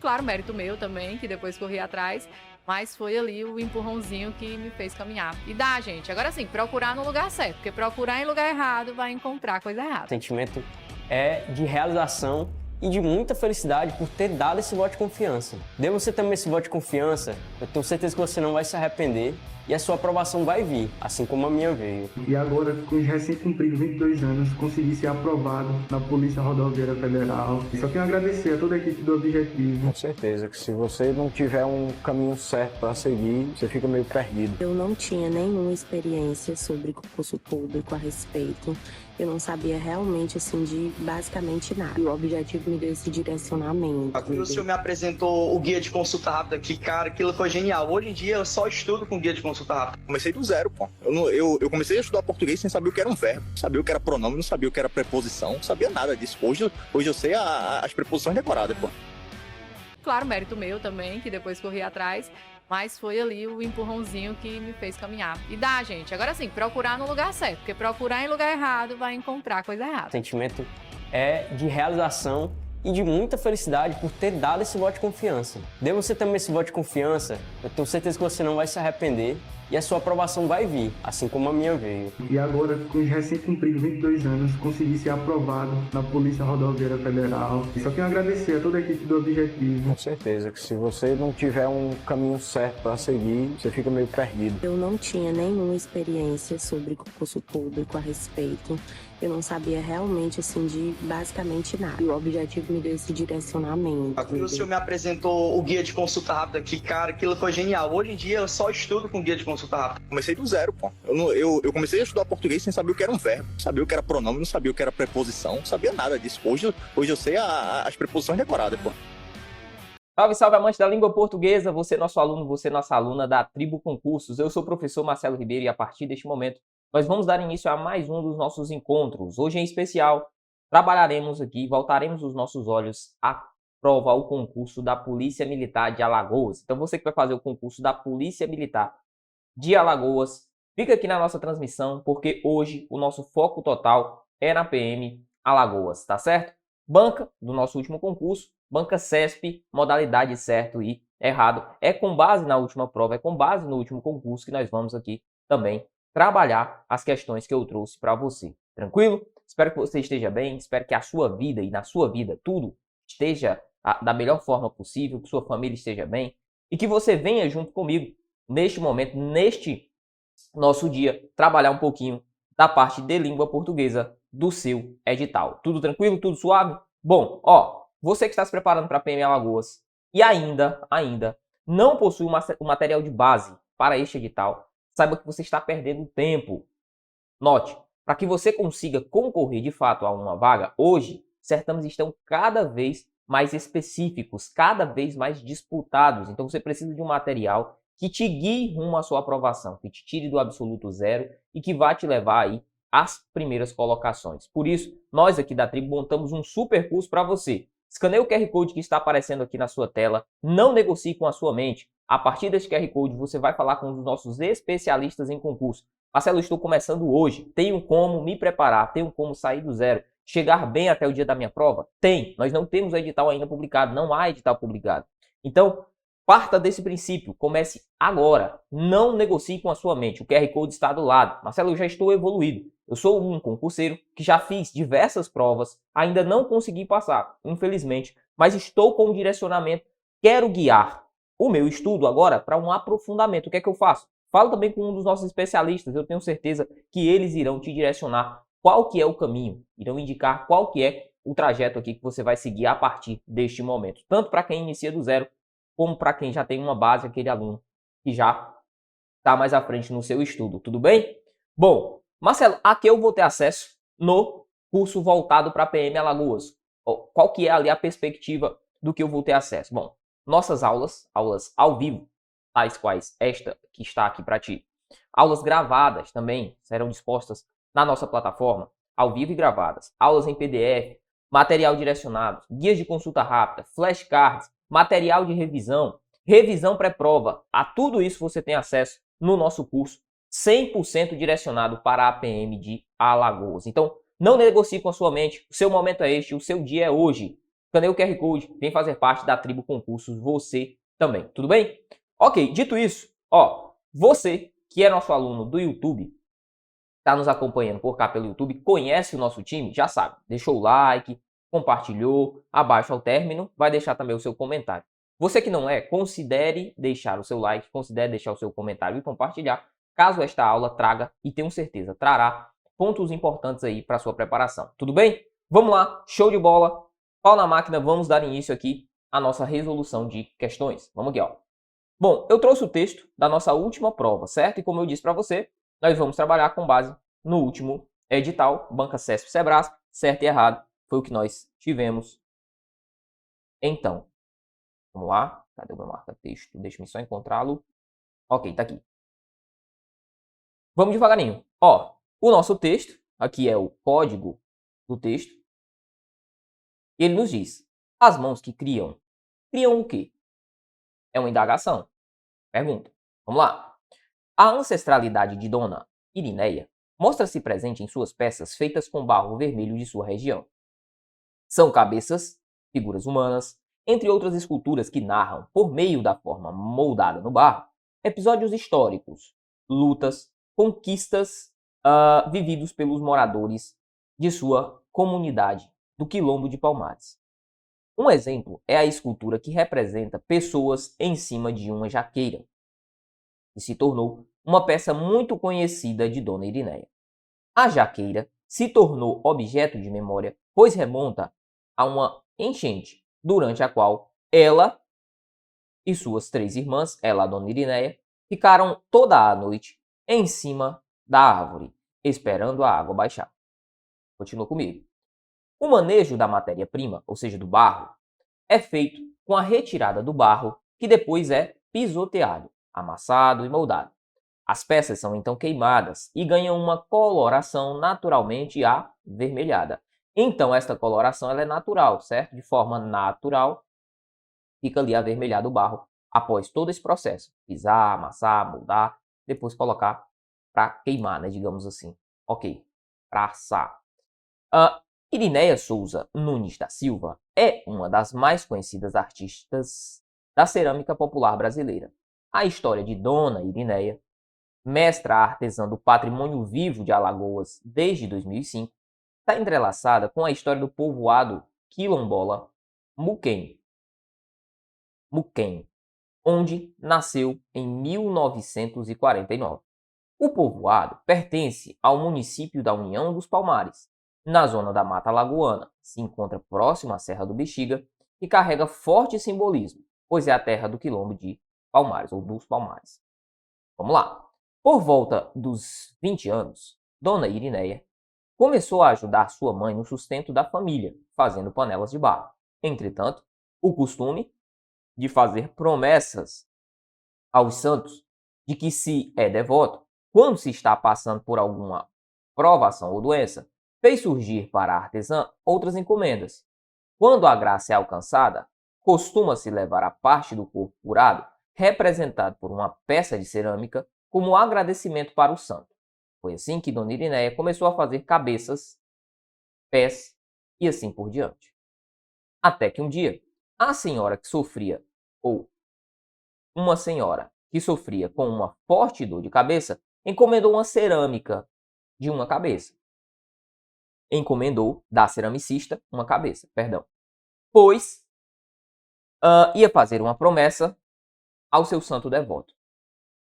Claro, mérito meu também, que depois corri atrás, mas foi ali o empurrãozinho que me fez caminhar. E dá, gente. Agora sim, procurar no lugar certo, porque procurar em lugar errado vai encontrar coisa O errada. sentimento é de realização e de muita felicidade por ter dado esse voto de confiança. Dê você também esse voto de confiança, eu tenho certeza que você não vai se arrepender e a sua aprovação vai vir, assim como a minha veio. E agora, com os recém-cumpridos 22 anos, consegui ser aprovado na Polícia Rodoviária Federal. Só tenho a agradecer a toda a equipe do Objetivo. Com certeza que se você não tiver um caminho certo para seguir, você fica meio perdido. Eu não tinha nenhuma experiência sobre concurso público a respeito. Eu não sabia realmente, assim, de basicamente nada. E o Objetivo me deu esse direcionamento. O senhor me apresentou o guia de consulta rápida, que, cara, aquilo foi genial. Hoje em dia eu só estudo com guia de consulta rápida. Comecei do zero, pô. Eu comecei a estudar português sem saber o que era um verbo, não sabia o que era pronome, não sabia o que era preposição, não sabia nada disso. Hoje eu sei as preposições decoradas, pô. Claro, mérito meu também, que depois corri atrás, mas foi ali o empurrãozinho que me fez caminhar. E dá, gente. Agora sim, procurar no lugar certo, porque procurar em lugar errado vai encontrar coisa errada. O sentimento é de realização e de muita felicidade por ter dado esse voto de confiança. Dê você também esse voto de confiança, eu tenho certeza que você não vai se arrepender e a sua aprovação vai vir, assim como a minha veio. E agora, com os recém-cumpridos 22 anos, consegui ser aprovado na Polícia Rodoviária Federal. Só tenho a agradecer a toda a equipe do Objetivo. Com certeza que se você não tiver um caminho certo para seguir, você fica meio perdido. Eu não tinha nenhuma experiência sobre concurso público a respeito. Eu não sabia realmente, assim, de basicamente nada. E o Objetivo me deu esse direcionamento. O senhor me apresentou o guia de consulta rápida, que, cara, aquilo foi genial. Hoje em dia eu só estudo com guia de consulta rápida. Comecei do zero, pô. Eu comecei a estudar português sem saber o que era um verbo, não sabia o que era pronome, não sabia o que era preposição, não sabia nada disso. Hoje eu sei as preposições decoradas, pô. Salve, salve, amante da língua portuguesa, você nosso aluno, você nossa aluna da Tribo Concursos. Eu sou o professor Marcelo Ribeiro e a partir deste momento nós vamos dar início a mais um dos nossos encontros. Hoje em especial, trabalharemos aqui, voltaremos os nossos olhos à prova, ao concurso da Polícia Militar de Alagoas. Então você que vai fazer o concurso da Polícia Militar de Alagoas, fica aqui na nossa transmissão, porque hoje o nosso foco total é na PM Alagoas, tá certo? Banca do nosso último concurso, banca CESP, modalidade certo e errado. É com base na última prova, é com base no último concurso que nós vamos aqui também trabalhar as questões que eu trouxe para você. Tranquilo? Espero que você esteja bem, espero que a sua vida e na sua vida tudo esteja da melhor forma possível, que sua família esteja bem e que você venha junto comigo neste momento, neste nosso dia, trabalhar um pouquinho da parte de língua portuguesa do seu edital. Tudo tranquilo? Tudo suave? Bom, ó, você que está se preparando para a PM Alagoas e ainda não possui o material de base para este edital, saiba que você está perdendo tempo. Note, para que você consiga concorrer de fato a uma vaga, hoje, certames estão cada vez mais específicos, cada vez mais disputados. Então você precisa de um material que te guie rumo à sua aprovação, que te tire do absoluto zero e que vá te levar aí às primeiras colocações. Por isso, nós aqui da Tribo montamos um super curso para você. Escaneie o QR Code que está aparecendo aqui na sua tela, não negocie com a sua mente. A partir desse QR Code, você vai falar com um dos nossos especialistas em concurso. Marcelo, estou começando hoje, tenho como me preparar, tenho como sair do zero, chegar bem até o dia da minha prova? Tem, nós não temos o edital ainda publicado, não há edital publicado. Então, parta desse princípio, comece agora, não negocie com a sua mente, o QR Code está do lado. Marcelo, eu já estou evoluído, eu sou um concurseiro que já fiz diversas provas, ainda não consegui passar, infelizmente, mas estou com um direcionamento, quero guiar o meu estudo agora para um aprofundamento. O que é que eu faço? Fala também com um dos nossos especialistas, eu tenho certeza que eles irão te direcionar qual que é o caminho, irão indicar qual que é o trajeto aqui que você vai seguir a partir deste momento, tanto para quem inicia do zero, como para quem já tem uma base, aquele aluno que já está mais à frente no seu estudo, tudo bem? Bom, Marcelo, aqui eu vou ter acesso no curso voltado para a PM Alagoas. Qual que é ali a perspectiva do que eu vou ter acesso? Bom, nossas aulas ao vivo, tais quais esta que está aqui para ti. Aulas gravadas também serão dispostas na nossa plataforma, ao vivo e gravadas. Aulas em PDF, material direcionado, guias de consulta rápida, flashcards, material de revisão, revisão pré-prova. A tudo isso você tem acesso no nosso curso 100% direcionado para a PM de Alagoas. Então, não negocie com a sua mente. O seu momento é este, o seu dia é hoje. escaneia o QR Code, vem fazer parte da Tribo Concursos você também, tudo bem? Ok, dito isso, ó, você que é nosso aluno do YouTube, está nos acompanhando por cá pelo YouTube, conhece o nosso time, já sabe, deixou o like, compartilhou, abaixo ao término, vai deixar também o seu comentário. Você que não é, considere deixar o seu like, considere deixar o seu comentário e compartilhar, caso esta aula traga, e tenho certeza, trará pontos importantes aí para sua preparação. Tudo bem? Vamos lá, show de bola, pau na máquina, vamos dar início aqui à nossa resolução de questões. Vamos aqui, ó. Bom, eu trouxe o texto da nossa última prova, certo? E como eu disse para você, nós vamos trabalhar com base no último edital, Banca CESP-Sebrasp, certo e errado, foi o que nós tivemos. Então, vamos lá, cadê o meu marca-texto? Deixa eu só encontrá-lo. Ok, tá aqui. Vamos devagarinho. Ó, o nosso texto, aqui é o código do texto, e ele nos diz, as mãos que criam o quê? É uma indagação. Pergunta. Vamos lá. A ancestralidade de Dona Irineia mostra-se presente em suas peças feitas com barro vermelho de sua região. São cabeças, figuras humanas, entre outras esculturas que narram, por meio da forma moldada no barro, episódios históricos, lutas, conquistas vividos pelos moradores de sua comunidade do Quilombo de Palmares. Um exemplo é a escultura que representa pessoas em cima de uma jaqueira, que se tornou uma peça muito conhecida de Dona Irineia. A jaqueira se tornou objeto de memória, pois remonta a uma enchente, durante a qual ela e suas 3 irmãs, ela, a Dona Irineia, ficaram toda a noite em cima da árvore, esperando a água baixar. Continua comigo. O manejo da matéria-prima, ou seja, do barro, é feito com a retirada do barro, que depois é pisoteado, amassado e moldado. As peças são então queimadas e ganham uma coloração naturalmente avermelhada. Então, esta coloração ela é natural, certo? De forma natural, fica ali avermelhado o barro após todo esse processo. Pisar, amassar, moldar, depois colocar para queimar, né? Digamos assim. Ok, para assar. Irineia Souza Nunes da Silva é uma das mais conhecidas artistas da cerâmica popular brasileira. A história de Dona Irineia, mestra artesã do Patrimônio Vivo de Alagoas desde 2005, está entrelaçada com a história do povoado quilombola Muquem, onde nasceu em 1949. O povoado pertence ao município da União dos Palmares, na zona da Mata Alagoana, se encontra próximo à Serra do Bexiga e carrega forte simbolismo, pois é a terra do Quilombo de Palmares, ou dos Palmares. Vamos lá. Por volta dos 20 anos, Dona Irineia começou a ajudar sua mãe no sustento da família, fazendo panelas de barro. Entretanto, o costume de fazer promessas aos santos de que se é devoto, quando se está passando por alguma provação ou doença, fez surgir para a artesã outras encomendas. Quando a graça é alcançada, costuma-se levar a parte do corpo curado, representado por uma peça de cerâmica, como agradecimento para o santo. Foi assim que Dona Irineia começou a fazer cabeças, pés e assim por diante. Até que um dia, a senhora que sofria, ou uma senhora que sofria com uma forte dor de cabeça, encomendou uma cerâmica de uma cabeça. Encomendou da ceramicista uma cabeça, pois ia fazer uma promessa ao seu santo devoto.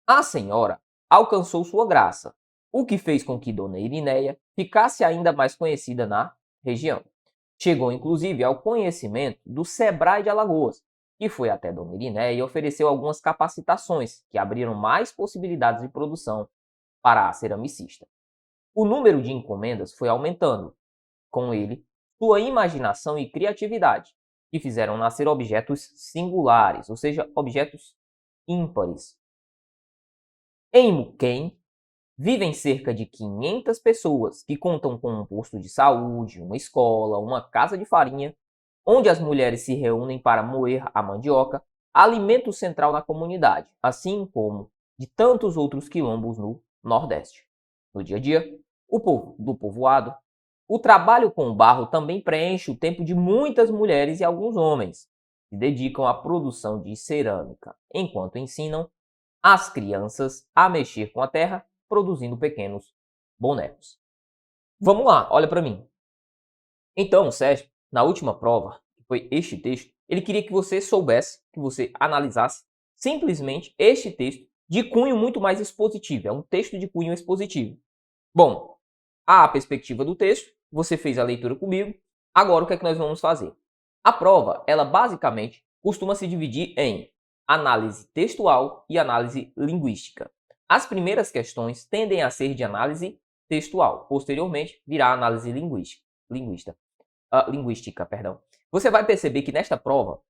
A senhora alcançou sua graça, o que fez com que Dona Irineia ficasse ainda mais conhecida na região. Chegou inclusive ao conhecimento do Sebrae de Alagoas, que foi até Dona Irineia e ofereceu algumas capacitações que abriram mais possibilidades de produção para a ceramicista. O número de encomendas foi aumentando, com ele, sua imaginação e criatividade, que fizeram nascer objetos singulares, ou seja, objetos ímpares. Em Muquem, vivem cerca de 500 pessoas que contam com um posto de saúde, uma escola, uma casa de farinha, onde as mulheres se reúnem para moer a mandioca, alimento central na comunidade, assim como de tantos outros quilombos no Nordeste. No dia a dia, o povo do povoado O trabalho com barro também preenche o tempo de muitas mulheres e alguns homens que se dedicam à produção de cerâmica, enquanto ensinam as crianças a mexer com a terra, produzindo pequenos bonecos. Vamos lá, olha para mim. Então, o SESP, na última prova, que foi este texto, ele queria que você soubesse, que você analisasse simplesmente este texto de cunho muito mais expositivo. É um texto de cunho expositivo. Bom, a perspectiva do texto, você fez a leitura comigo. Agora, o que é que nós vamos fazer? A prova, ela basicamente costuma se dividir em análise textual e análise linguística. As primeiras questões tendem a ser de análise textual. Posteriormente, virá análise linguística. Você vai perceber que nesta prova,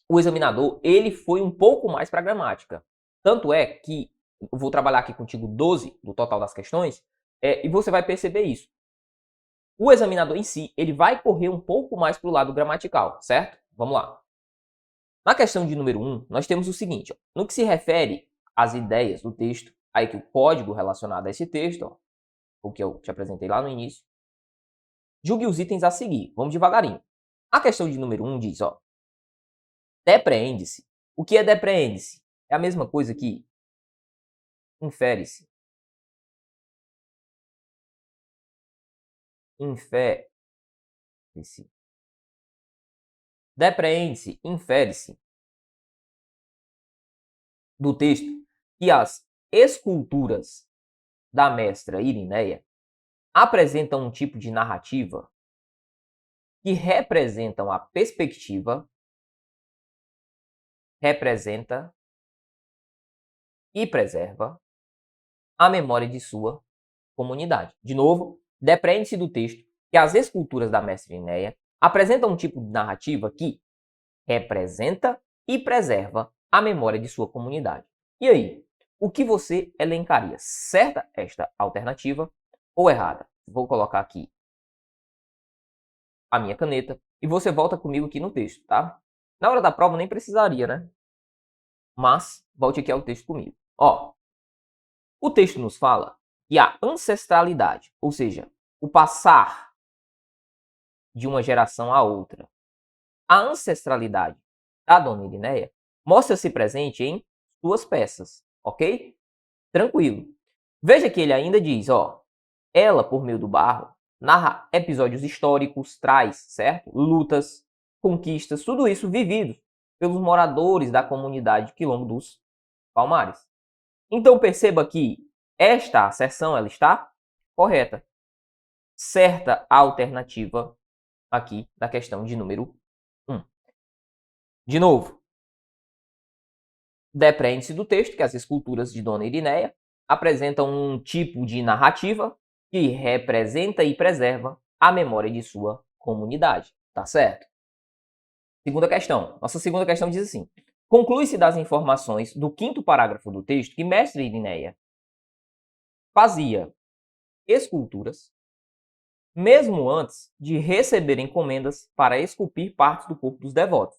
o examinador ele foi um pouco mais para a gramática. Tanto é que eu vou trabalhar aqui contigo 12 do total das questões, e você vai perceber isso. O examinador em si, ele vai correr um pouco mais para o lado gramatical, certo? Vamos lá. Na questão de número 1, nós temos o seguinte, ó, no que se refere às ideias do texto, aí que o código relacionado a esse texto, ó, o que eu te apresentei lá no início, julgue os itens a seguir. Vamos devagarinho. A questão de número 1 diz, ó, depreende-se. O que é depreende-se? É a mesma coisa que infere-se. Infere-se. Depreende-se, infere-se do texto que as esculturas da mestra Irineia apresentam um tipo de narrativa que representam a perspectiva, representa e preserva a memória de sua comunidade. De novo, depreende-se do texto que as esculturas da mestra Irineia apresentam um tipo de narrativa que representa e preserva a memória de sua comunidade. E aí, o que você elencaria? Certa esta alternativa ou errada? Vou colocar aqui a minha caneta e você volta comigo aqui no texto, tá? Na hora da prova nem precisaria, né? Mas volte aqui ao texto comigo. Ó, o texto nos fala que a ancestralidade, ou seja, o passar de uma geração a outra, a ancestralidade da Dona Irineia mostra-se presente em suas peças, ok? Tranquilo. Veja que ele ainda diz, ó, ela, por meio do barro, narra episódios históricos, traz, certo? Lutas, conquistas, tudo isso vivido pelos moradores da comunidade Quilombo dos Palmares. Então perceba que esta asserção ela está correta. Certa alternativa aqui da questão de número 1. De novo, depreende-se do texto que as esculturas de Dona Irineia apresentam um tipo de narrativa que representa e preserva a memória de sua comunidade. Tá certo? Segunda questão. Nossa segunda questão diz assim. Conclui-se das informações do 5º parágrafo do texto que mestre Irineia fazia esculturas mesmo antes de receber encomendas para esculpir partes do corpo dos devotos.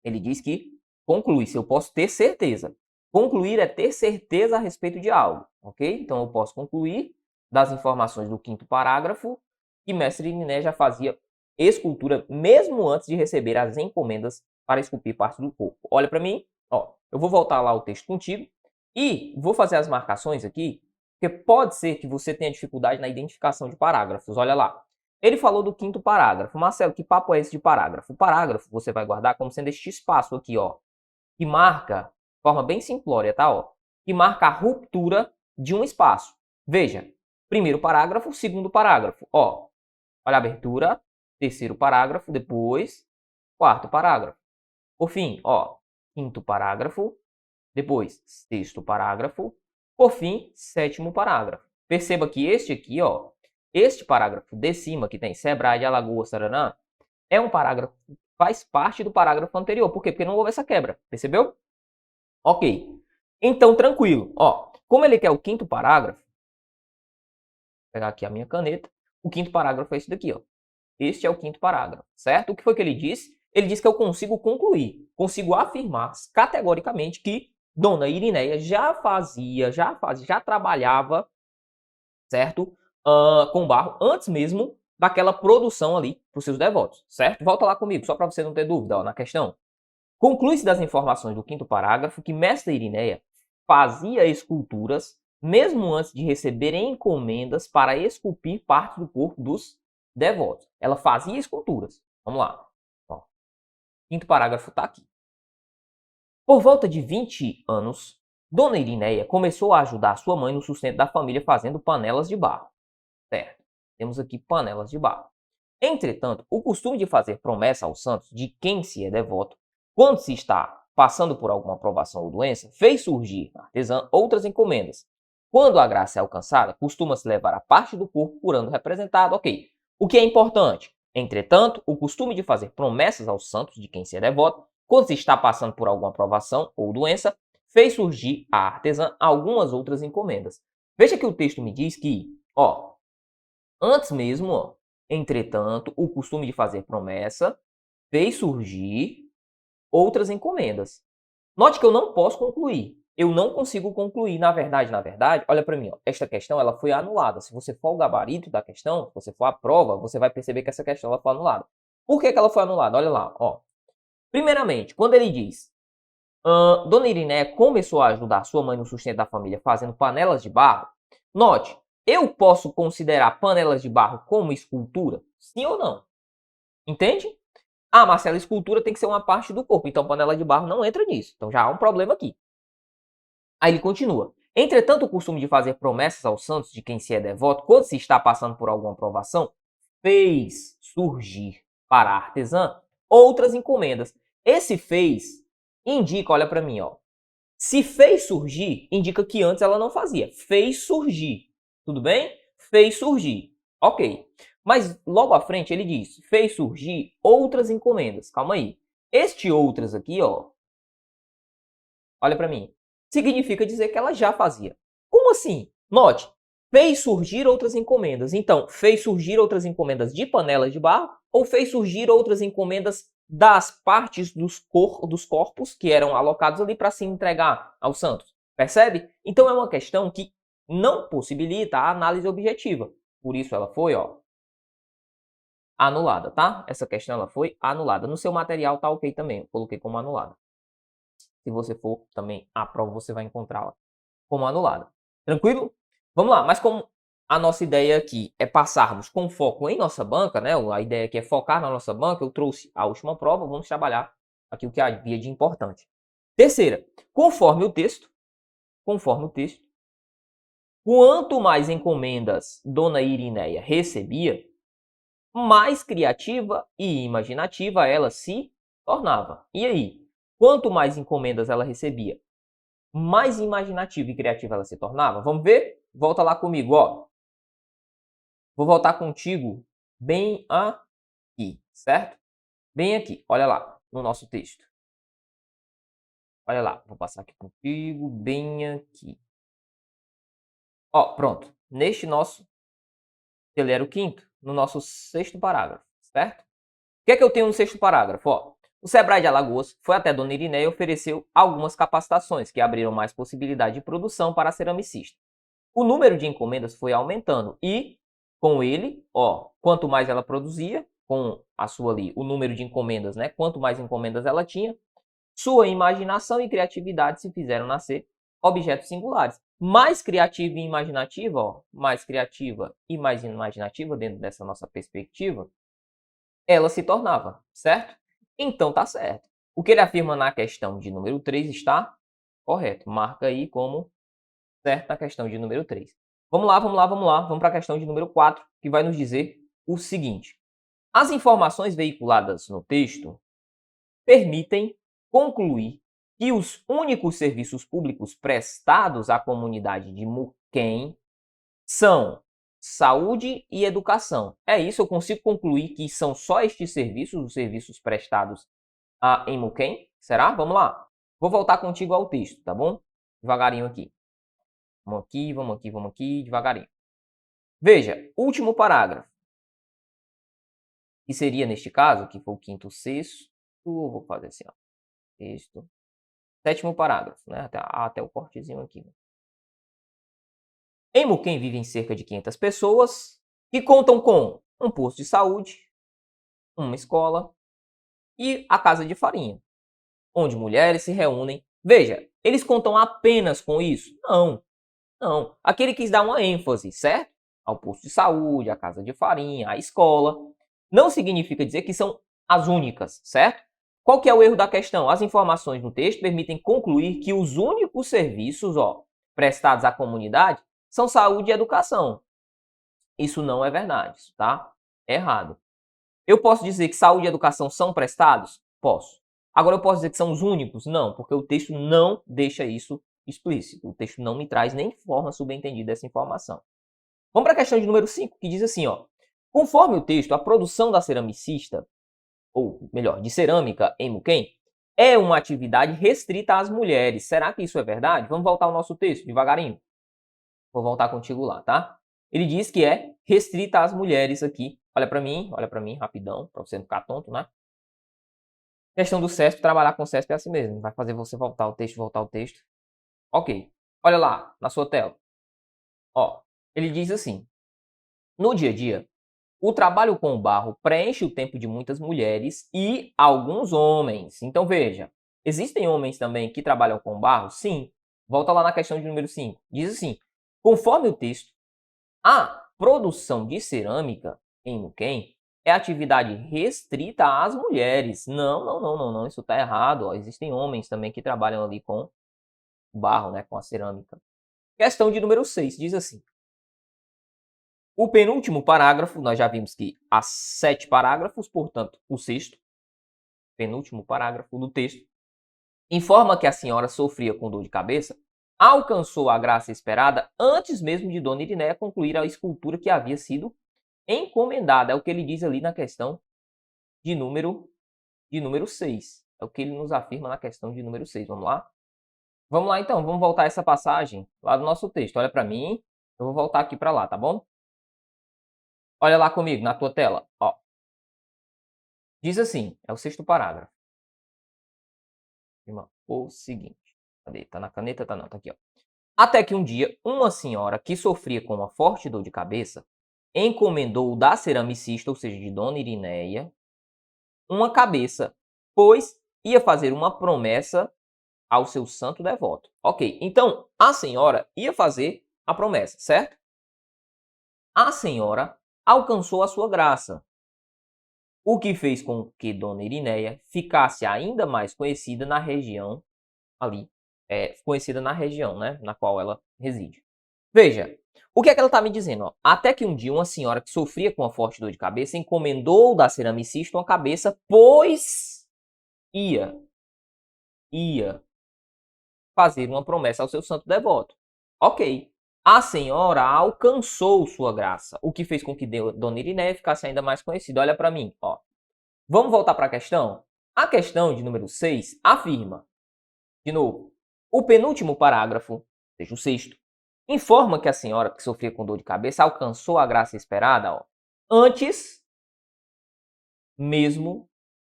Ele diz que conclui-se, eu posso ter certeza. Concluir é ter certeza a respeito de algo, ok? Então eu posso concluir das informações do 5º parágrafo que mestre Irineia já fazia escultura mesmo antes de receber as encomendas para esculpir partes do corpo. Olha para mim, ó, eu vou voltar lá o texto contigo e vou fazer as marcações aqui, porque pode ser que você tenha dificuldade na identificação de parágrafos. Olha lá. Ele falou do 5º parágrafo. Marcelo, que papo é esse de parágrafo? O parágrafo você vai guardar como sendo este espaço aqui, ó, que marca, de forma bem simplória, tá, ó, que marca a ruptura de um espaço. Veja, 1º parágrafo, 2º parágrafo, ó. Olha a abertura, 3º parágrafo, depois 4º parágrafo. Por fim, ó, 5º parágrafo, depois 6º parágrafo, por fim, 7º parágrafo. Perceba que este aqui, ó, este parágrafo de cima que tem Sebrae de Alagoas, Saranã, é um parágrafo que faz parte do parágrafo anterior. Por quê? Porque não houve essa quebra. Percebeu? Ok. Então, tranquilo. Ó, como ele quer o 5º parágrafo, vou pegar aqui a minha caneta. O 5º parágrafo é esse daqui, ó. Este é o 5º parágrafo, certo? O que foi que ele disse? Ele disse que eu consigo concluir, consigo afirmar categoricamente que Dona Irineia já trabalhava, certo? com barro antes mesmo daquela produção ali para os seus devotos, certo? Volta lá comigo, só para você não ter dúvida na questão. Conclui-se das informações do 5º parágrafo que Mestra Irineia fazia esculturas mesmo antes de receber encomendas para esculpir parte do corpo dos devotos. Ela fazia esculturas. Vamos lá. Ó, 5º parágrafo está aqui. Por volta de 20 anos, Dona Irineia começou a ajudar sua mãe no sustento da família fazendo panelas de barro. Certo. Temos aqui panelas de barro. Entretanto, o costume de fazer promessa aos santos de quem se é devoto, quando se está passando por alguma provação ou doença, fez surgir na artesã outras encomendas. Quando a graça é alcançada, costuma-se levar a parte do corpo curando representado. Ok. O que é importante? Entretanto, o costume de fazer promessas aos santos de quem se é devoto, quando se está passando por alguma provação ou doença, fez surgir a artesã algumas outras encomendas. Veja que o texto me diz que, antes mesmo, entretanto, o costume de fazer promessa fez surgir outras encomendas. Note que eu não posso concluir. Eu não consigo concluir. Na verdade, olha para mim. Esta questão ela foi anulada. Se você for o gabarito da questão, se você for a prova, você vai perceber que essa questão ela foi anulada. Por que ela foi anulada? Olha lá. Primeiramente, quando ele diz Dona Irineia começou a ajudar sua mãe no sustento da família fazendo panelas de barro, note, eu posso considerar panelas de barro como escultura? Sim ou não? Entende? Marcelo, escultura tem que ser uma parte do corpo, então panela de barro não entra nisso. Então já há um problema aqui. Aí ele continua. Entretanto, o costume de fazer promessas aos santos de quem se é devoto, quando se está passando por alguma provação, fez surgir para a artesã outras encomendas. Esse fez indica, olha para mim, se fez surgir, indica que antes ela não fazia. Fez surgir. Tudo bem? Fez surgir. Ok. Mas logo à frente ele diz, fez surgir outras encomendas. Calma aí. Este outras aqui, olha para mim, significa dizer que ela já fazia. Como assim? Note, fez surgir outras encomendas. Então, fez surgir outras encomendas de panelas de barro ou fez surgir outras encomendas das partes dos corpos que eram alocados ali para se entregar aos santos? Percebe? Então é uma questão que não possibilita a análise objetiva. Por isso ela foi, anulada, tá? Essa questão ela foi anulada. No seu material tá ok também, eu coloquei como anulada. Se você for também à prova, você vai encontrá-la como anulada. Tranquilo? Vamos lá, mas como a nossa ideia aqui é passarmos com foco em nossa banca, né? A ideia aqui é focar na nossa banca, eu trouxe a última prova, vamos trabalhar aqui o que havia de importante. Terceira, conforme o texto, quanto mais encomendas Dona Irineia recebia, mais criativa e imaginativa ela se tornava. E aí, quanto mais encomendas ela recebia, mais imaginativa e criativa ela se tornava? Vamos ver? Volta lá comigo, Vou voltar contigo bem aqui, certo? Bem aqui, olha lá, no nosso texto. Olha lá, vou passar aqui contigo, bem aqui. Pronto. Neste nosso, ele era o 5º, no nosso 6º parágrafo, certo? O que é que eu tenho no 6º parágrafo? O Sebrae de Alagoas foi até Dona Irineia e ofereceu algumas capacitações que abriram mais possibilidade de produção para a ceramicista. O número de encomendas foi aumentando e, com ele, quanto mais ela produzia, com a sua ali, o número de encomendas, né? Quanto mais encomendas ela tinha, sua imaginação e criatividade se fizeram nascer objetos singulares. Mais criativa e imaginativa, mais criativa e mais imaginativa dentro dessa nossa perspectiva, ela se tornava, certo? Então tá certo. O que ele afirma na questão de número 3 está correto. Marca aí como certo na questão de número 3. Vamos lá. Vamos para a questão de número 4, que vai nos dizer o seguinte. As informações veiculadas no texto permitem concluir que os únicos serviços públicos prestados à comunidade de Muquem são saúde e educação. É isso, eu consigo concluir que são só estes serviços, os serviços prestados em Muquem? Será? Vamos lá. Vou voltar contigo ao texto, tá bom? Devagarinho aqui. Vamos aqui, devagarinho. Veja, último parágrafo. Que seria, neste caso, que foi o 5º, 6º, vou fazer assim, texto. 7º parágrafo, né? Até o cortezinho aqui. Em Muquem vivem cerca de 500 pessoas que contam com um posto de saúde, uma escola e a casa de farinha, onde mulheres se reúnem. Veja, eles contam apenas com isso? Não, não. Aqui ele quis dar uma ênfase, certo? Ao posto de saúde, à casa de farinha, à escola. Não significa dizer que são as únicas, certo? Qual que é o erro da questão? As informações no texto permitem concluir que os únicos serviços prestados à comunidade são saúde e educação. Isso não é verdade, tá? É errado. Eu posso dizer que saúde e educação são prestados? Posso. Agora eu posso dizer que são os únicos? Não, porque o texto não deixa isso explícito. O texto não me traz nem forma subentendida essa informação. Vamos para a questão de número 5, que diz assim, ó. Conforme o texto, a produção da ceramicista, ou melhor, de cerâmica em Muquem, é uma atividade restrita às mulheres. Será que isso é verdade? Vamos voltar ao nosso texto, devagarinho. Vou voltar contigo lá, tá? Ele diz que é restrita às mulheres aqui. Olha para mim, rapidão, para você não ficar tonto, né? Questão do CESP, trabalhar com o CESP é assim mesmo. Vai fazer você voltar o texto. Ok. Olha lá, na sua tela. Ó, ele diz assim. No dia a dia, o trabalho com o barro preenche o tempo de muitas mulheres e alguns homens. Então, veja, existem homens também que trabalham com barro? Sim. Volta lá na questão de número 5. Diz assim, conforme o texto, a produção de cerâmica em Muquem é atividade restrita às mulheres. Não, isso está errado. Ó. Existem homens também que trabalham ali com o barro, né, com a cerâmica. Questão de número 6, diz assim. O penúltimo parágrafo, nós já vimos que há 7 parágrafos, portanto, o 6º, penúltimo parágrafo do texto, informa que a senhora sofria com dor de cabeça, alcançou a graça esperada antes mesmo de Dona Irineia concluir a escultura que havia sido encomendada. É o que ele diz ali na questão de número 6. É o que ele nos afirma na questão de número 6. Vamos lá? Vamos lá então, vamos voltar essa passagem lá do nosso texto. Olha para mim, eu vou voltar aqui para lá, tá bom? Olha lá comigo, na tua tela. Ó. Diz assim, é o 6º parágrafo. Irmão, o seguinte. Cadê? Tá na caneta? Tá não, tá aqui, ó. Até que um dia, uma senhora que sofria com uma forte dor de cabeça, encomendou da ceramicista, ou seja, de Dona Irineia, uma cabeça, pois ia fazer uma promessa ao seu santo devoto. Ok, então a senhora ia fazer a promessa, certo? A senhora alcançou a sua graça, o que fez com que Dona Irineia ficasse ainda mais conhecida na região ali, né, na qual ela reside. Veja, o que é que ela está me dizendo? Ó? Até que um dia uma senhora que sofria com uma forte dor de cabeça encomendou da ceramicista uma cabeça, pois ia fazer uma promessa ao seu santo devoto. Ok. A senhora alcançou sua graça, o que fez com que Dona Irineia ficasse ainda mais conhecida. Olha para mim, ó. Vamos voltar para a questão? A questão de número 6 afirma, de novo, o penúltimo parágrafo, ou seja, o 6º, informa que a senhora que sofria com dor de cabeça alcançou a graça esperada, ó, antes mesmo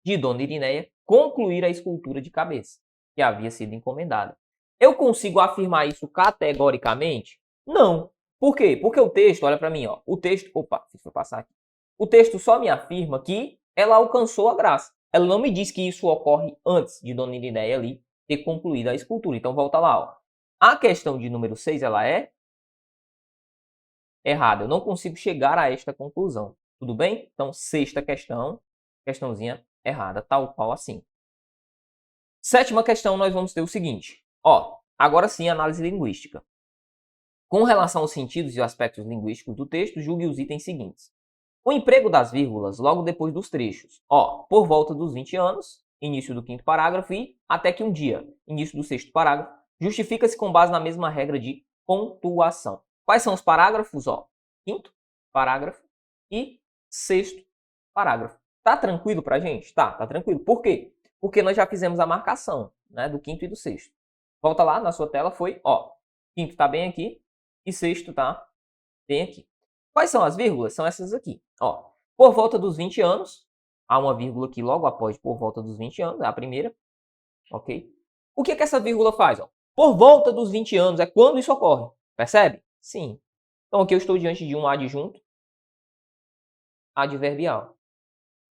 de Dona Irineia concluir a escultura de cabeça que havia sido encomendada. Eu consigo afirmar isso categoricamente? Não. Por quê? Porque o texto, olha para mim, ó. O texto, deixa eu passar aqui. O texto só me afirma que ela alcançou a graça. Ela não me diz que isso ocorre antes de Dona Irineia ali ter concluído a escultura. Então volta lá, ó. A questão de número 6, ela é errada. Eu não consigo chegar a esta conclusão. Tudo bem? Então, 6ª questão, questãozinha errada, tal qual assim. 7ª questão, nós vamos ter o seguinte. Ó, agora sim, análise linguística. Com relação aos sentidos e aspectos linguísticos do texto, julgue os itens seguintes. O emprego das vírgulas logo depois dos trechos. Ó, por volta dos 20 anos, início do 5º parágrafo e até que um dia, início do 6º parágrafo, justifica-se com base na mesma regra de pontuação. Quais são os parágrafos? Ó, 5º parágrafo e 6º parágrafo. Tá tranquilo pra gente? Tá tranquilo. Por quê? Porque nós já fizemos a marcação, né, do 5º e do 6º. Volta lá na sua tela, foi, ó, 5º tá bem aqui e 6º tá bem aqui. Quais são as vírgulas? São essas aqui, ó. Por volta dos 20 anos, há uma vírgula aqui logo após por volta dos 20 anos, é a primeira, ok? O que essa vírgula faz? Ó? Por volta dos 20 anos é quando isso ocorre, percebe? Sim. Então aqui eu estou diante de um adjunto adverbial.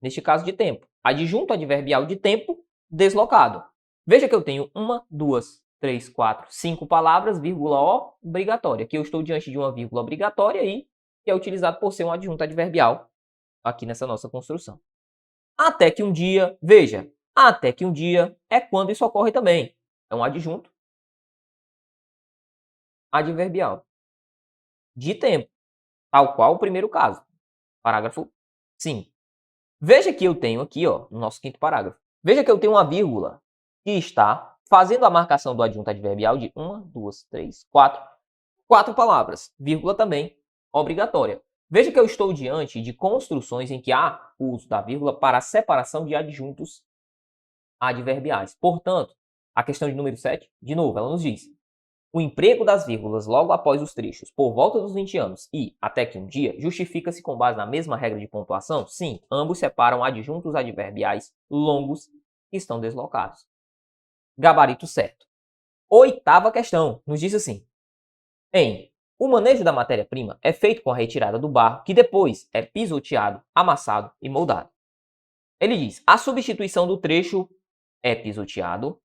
Neste caso de tempo. Adjunto adverbial de tempo deslocado. Veja que eu tenho 1, 2, 3, 4, 5 palavras, vírgula obrigatória. Aqui eu estou diante de uma vírgula obrigatória aí, que é utilizado por ser um adjunto adverbial aqui nessa nossa construção. Até que um dia, veja, até que um dia é quando isso ocorre também. É um adjunto adverbial de tempo, tal qual o primeiro caso. Parágrafo 5. Veja que eu tenho aqui, ó, no nosso quinto parágrafo, veja que eu tenho uma vírgula que está fazendo a marcação do adjunto adverbial de 1, 2, 3, 4 palavras, vírgula também obrigatória. Veja que eu estou diante de construções em que há o uso da vírgula para a separação de adjuntos adverbiais. Portanto, a questão de número 7, de novo, ela nos diz: o emprego das vírgulas logo após os trechos por volta dos 20 anos e até que um dia justifica-se com base na mesma regra de pontuação? Sim, ambos separam adjuntos adverbiais longos que estão deslocados. Gabarito certo. Oitava questão nos diz assim: o manejo da matéria-prima é feito com a retirada do barro, que depois é pisoteado, amassado e moldado. Ele diz: a substituição do trecho é pisoteado,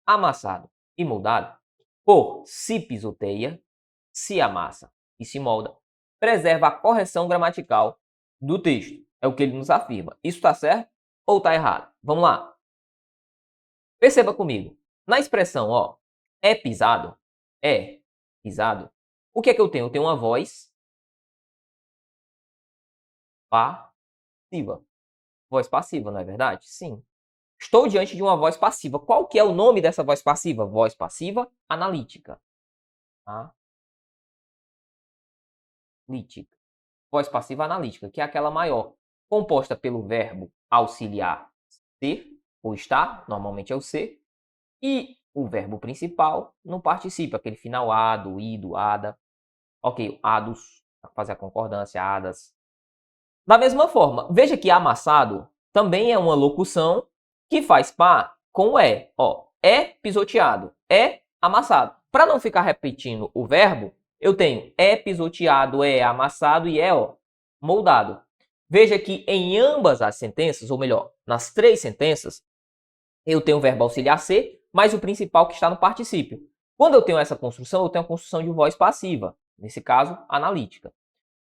amassado e moldado por se pisoteia, se amassa e se molda, preserva a correção gramatical do texto. É o que ele nos afirma. Isso está certo ou está errado? Vamos lá. Perceba comigo. Na expressão, ó, é pisado, o que é que eu tenho? Eu tenho uma voz passiva. Voz passiva, não é verdade? Sim. Estou diante de uma voz passiva. Qual que é o nome dessa voz passiva? Voz passiva analítica. Voz passiva analítica, que é aquela maior, composta pelo verbo auxiliar ser ou estar, normalmente é o ser, e o verbo principal no particípio, aquele final ado, ido, ada. Ok, ados, para fazer a concordância, adas. Da mesma forma, veja que amassado também é uma locução que faz par com o é. Ó, é pisoteado, é amassado. Para não ficar repetindo o verbo, eu tenho é pisoteado, é amassado e é, ó, moldado. Veja que em ambas as sentenças, ou melhor, nas 3 sentenças, eu tenho o verbo auxiliar ser, mas o principal que está no particípio. Quando eu tenho essa construção, eu tenho a construção de voz passiva, nesse caso, analítica.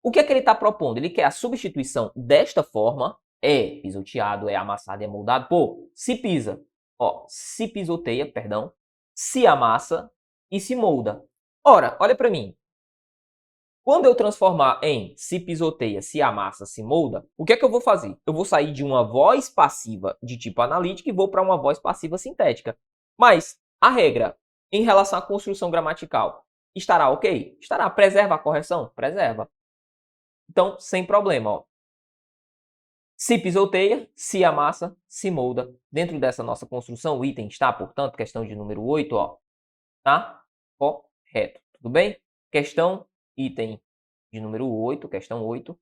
O que é que ele está propondo? Ele quer a substituição desta forma, é pisoteado, é amassado, é moldado, por se pisa, ó, se pisoteia, perdão, se amassa e se molda. Ora, olha para mim. Quando eu transformar em se pisoteia, se amassa, se molda, o que é que eu vou fazer? Eu vou sair de uma voz passiva de tipo analítica e vou para uma voz passiva sintética. Mas a regra em relação à construção gramatical estará ok? Estará. Preserva a correção? Preserva. Então, sem problema, ó. Se pisoteia, se amassa, se molda. Dentro dessa nossa construção, o item está, portanto, questão de número 8, ó, tá? Correto. Tudo bem? Questão, item de número 8, questão 8,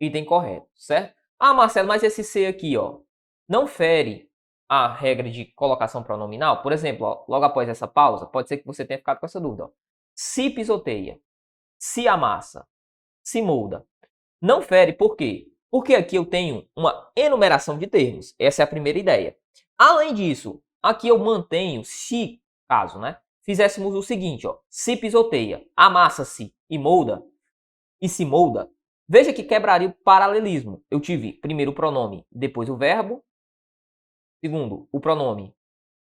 item correto, certo? Ah, Marcelo, mas esse C aqui, ó, não fere a regra de colocação pronominal? Por exemplo, ó, logo após essa pausa, pode ser que você tenha ficado com essa dúvida, ó. Se pisoteia, se amassa, se molda. Não fere por quê? Porque aqui eu tenho uma enumeração de termos. Essa é a primeira ideia. Além disso, aqui eu mantenho, se caso, né, fizéssemos o seguinte, ó, se pisoteia, amassa-se e molda, e se molda, veja que quebraria o paralelismo. Eu tive primeiro o pronome, depois o verbo, segundo o pronome,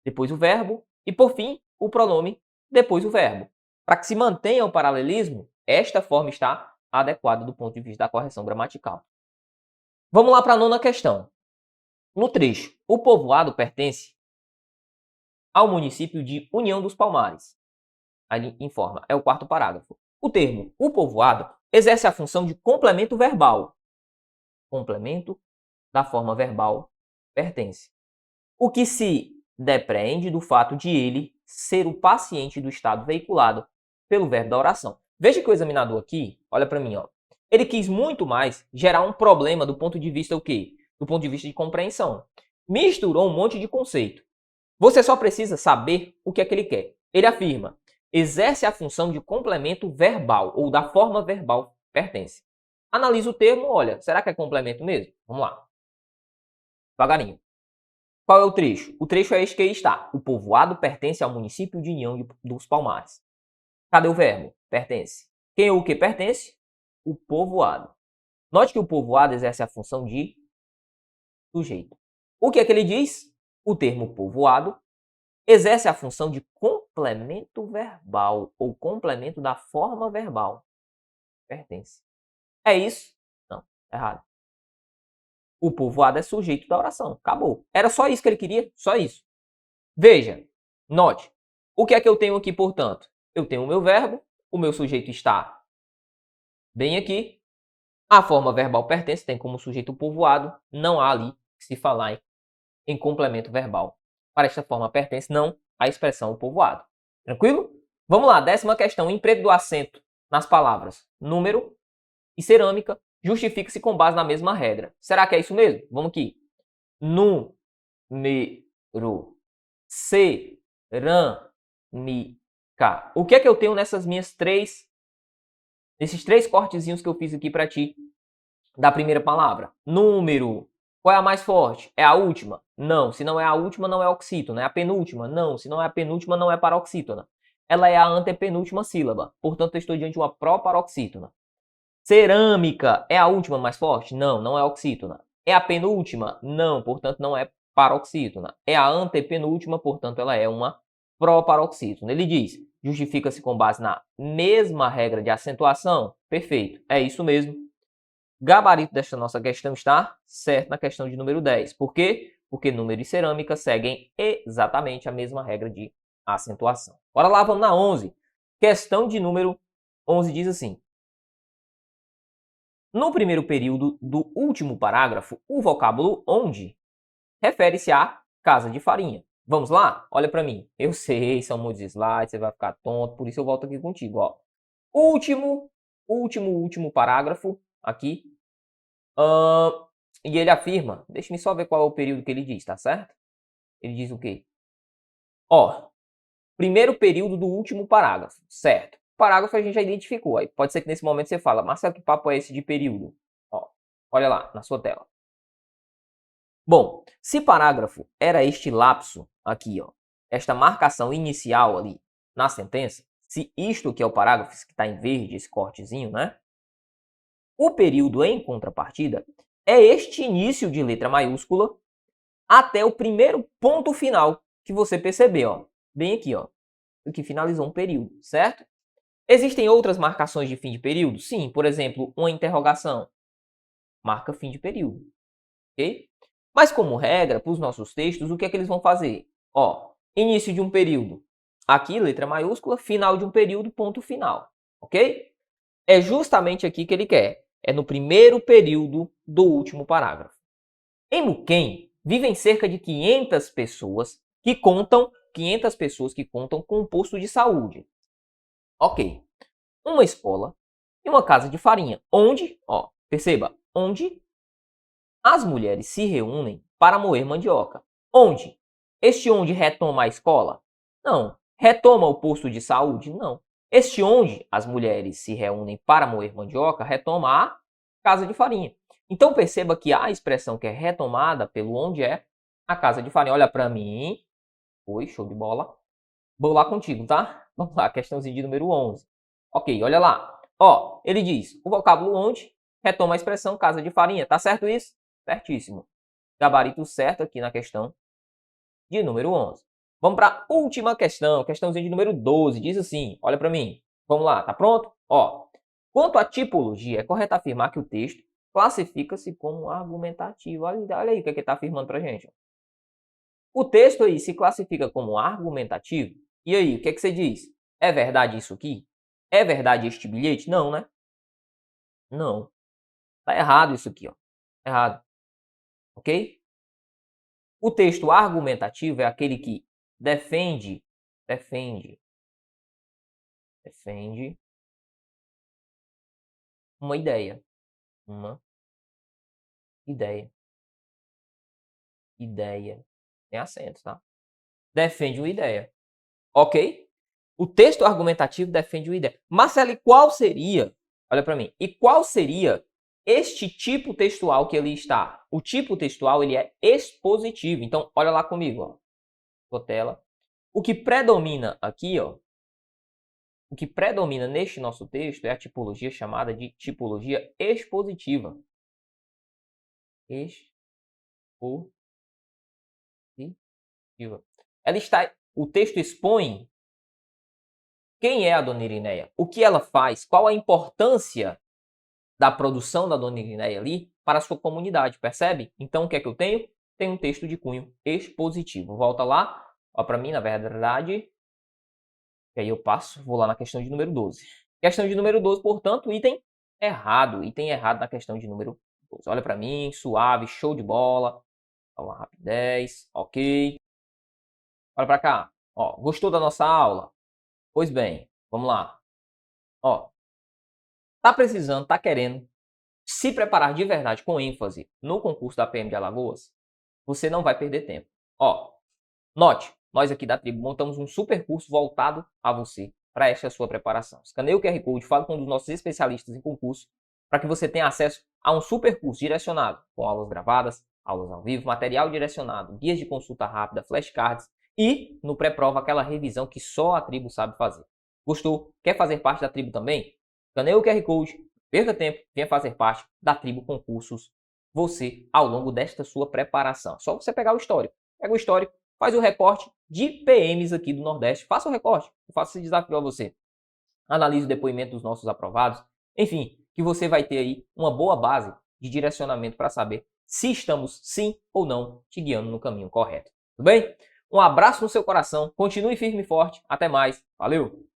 depois o verbo, e por fim o pronome, depois o verbo. Para que se mantenha o paralelismo, esta forma está adequada do ponto de vista da correção gramatical. Vamos lá para a 9ª questão. No trecho, o povoado pertence ao município de União dos Palmares. Aí informa, é o 4º parágrafo. O termo o povoado exerce a função de complemento verbal. Complemento da forma verbal pertence. O que se depreende do fato de ele ser o paciente do estado veiculado pelo verbo da oração. Veja que o examinador aqui, olha para mim, ó. Ele quis muito mais gerar um problema do ponto de vista o quê? Do ponto de vista de compreensão. Misturou um monte de conceito. Você só precisa saber o que é que ele quer. Ele afirma exerce a função de complemento verbal ou da forma verbal pertence. Analisa o termo, olha, será que é complemento mesmo? Vamos lá. Devagarinho. Qual é o trecho? O trecho é este que aí está. O povoado pertence ao município de União dos Palmares. Cadê o verbo? Pertence. Quem ou o que pertence? O povoado. Note que o povoado exerce a função de sujeito. O que é que ele diz? O termo povoado exerce a função de complemento verbal ou complemento da forma verbal. Pertence. É isso? Não, errado. O povoado é sujeito da oração. Acabou. Era só isso que ele queria? Só isso. Veja, note. O que é que eu tenho aqui, portanto? Eu tenho o meu verbo, o meu sujeito está bem aqui. A forma verbal pertence, tem como sujeito o povoado. Não há ali que se falar em complemento verbal. Para esta forma pertence, não a expressão o povoado. Tranquilo? Vamos lá, 10ª questão. Emprego do acento nas palavras número e cerâmica justifica-se com base na mesma regra. Será que é isso mesmo? Vamos aqui. Número, cerâmica. O que é que eu tenho nesses três cortezinhos que eu fiz aqui para ti da primeira palavra? Número. Qual é a mais forte? É a última? Não. Se não é a última, não é oxítona. É a penúltima? Não. Se não é a penúltima, não é paroxítona. Ela é a antepenúltima sílaba. Portanto, eu estou diante de uma proparoxítona. Cerâmica é a última mais forte? Não, não é oxítona. É a penúltima? Não, portanto, não é paroxítona. É a antepenúltima, portanto, ela é uma proparoxítona. Ele diz, justifica-se com base na mesma regra de acentuação? Perfeito, é isso mesmo. Gabarito desta nossa questão está certo na questão de número 10. Por quê? Porque número e cerâmica seguem exatamente a mesma regra de acentuação. Bora lá, vamos na 11. Questão de número 11 diz assim. No primeiro período do último parágrafo, o vocábulo onde refere-se à casa de farinha. Vamos lá? Olha para mim. Eu sei, são muitos slides, você vai ficar tonto, por isso eu volto aqui contigo. Ó. Último parágrafo aqui. E ele afirma, deixa-me só ver qual é o período que ele diz, tá certo? Ele diz o quê? Ó, primeiro período do último parágrafo, certo? Parágrafo a gente já identificou. Aí pode ser que nesse momento você fala, Marcelo, que papo é esse de período? Ó, olha lá na sua tela. Bom, se parágrafo era este lapso aqui, ó, esta marcação inicial ali na sentença, se isto aqui é o parágrafo que está em verde, esse cortezinho, né? O período em contrapartida é este início de letra maiúscula até o primeiro ponto final que você percebeu, ó, bem aqui, ó, que finalizou um período, certo? Existem outras marcações de fim de período? Sim, por exemplo, uma interrogação marca fim de período, ok? Mas como regra, para os nossos textos, o que é que eles vão fazer? Ó, início de um período, aqui letra maiúscula, final de um período, ponto final, ok? É justamente aqui que ele quer, é no primeiro período do último parágrafo. Em Muquem, vivem cerca de 500 pessoas que contam com um posto de saúde. Ok. Uma escola e uma casa de farinha, onde, ó, perceba, onde as mulheres se reúnem para moer mandioca. Onde? Este onde retoma a escola? Não. Retoma o posto de saúde? Não. Este onde as mulheres se reúnem para moer mandioca retoma a casa de farinha. Então perceba que a expressão que é retomada pelo onde é a casa de farinha. Olha para mim. Oi, show de bola. Vou lá contigo, tá? Vamos lá, questãozinha de número 11. Ok, olha lá. Ó, ele diz, o vocábulo onde retoma a expressão casa de farinha. Tá certo isso? Certíssimo. Gabarito certo aqui na questão de número 11. Vamos para a última questão, questãozinha de número 12. Diz assim, olha para mim. Vamos lá, tá pronto? Ó, quanto à tipologia, é correto afirmar que o texto classifica-se como argumentativo. Olha aí o que ele está afirmando para a gente. O texto aí se classifica como argumentativo. E aí, o que você diz? É verdade isso aqui? É verdade este bilhete? Não, né? Não. Tá errado isso aqui, ó. Errado. Ok? O texto argumentativo é aquele que defende uma ideia. Ideia. Tem acento, tá? Defende uma ideia. Ok? O texto argumentativo defende uma ideia. Marcelo, e qual seria, olha para mim, e qual seria este tipo textual que ali está? O tipo textual, ele é expositivo. Então, olha lá comigo, ó. Sua tela. O que predomina aqui, ó, o que predomina neste nosso texto é a tipologia chamada de tipologia expositiva. Expositiva. O texto expõe quem é a dona Irineia, o que ela faz, qual a importância da produção da dona Irineia ali para a sua comunidade, percebe? Então, o que é que eu tenho? Tenho um texto de cunho expositivo. Volta lá, ó, para mim, na verdade, e aí eu passo, vou lá na questão de número 12. Questão de número 12, portanto, item errado na questão de número 12. Olha para mim, suave, show de bola, uma rapidez, ok. Olha para cá, ó, gostou da nossa aula? Pois bem, vamos lá. Ó, tá precisando, tá querendo se preparar de verdade com ênfase no concurso da PM de Alagoas? Você não vai perder tempo. Ó, note, nós aqui da tribo montamos um super curso voltado a você para esta sua preparação. Escaneie o QR Code, fale com um dos nossos especialistas em concurso para que você tenha acesso a um super curso direcionado com aulas gravadas, aulas ao vivo, material direcionado, guias de consulta rápida, flashcards e, no pré-prova, aquela revisão que só a tribo sabe fazer. Gostou? Quer fazer parte da tribo também? Escaneie o QR Code, perca tempo, venha fazer parte da tribo Concursos, você, ao longo desta sua preparação. Só você pegar o histórico. Pega o histórico, faz o recorte de PMs aqui do Nordeste. Faça o recorte, eu faço esse desafio a você. Analise o depoimento dos nossos aprovados. Enfim, que você vai ter aí uma boa base de direcionamento para saber se estamos, sim ou não, te guiando no caminho correto. Tudo bem? Um abraço no seu coração, continue firme e forte. Até mais. Valeu!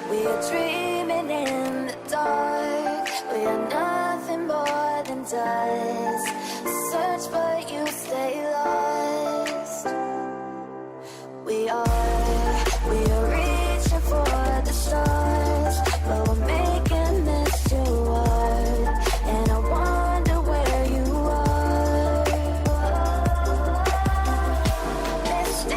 We are dreaming in the dark. We are nothing more than dust. Search but you stay lost. We are reaching for the stars, but we're making this too hard. And I wonder where you are. Mysterious,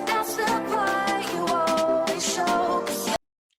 that's the part you always show.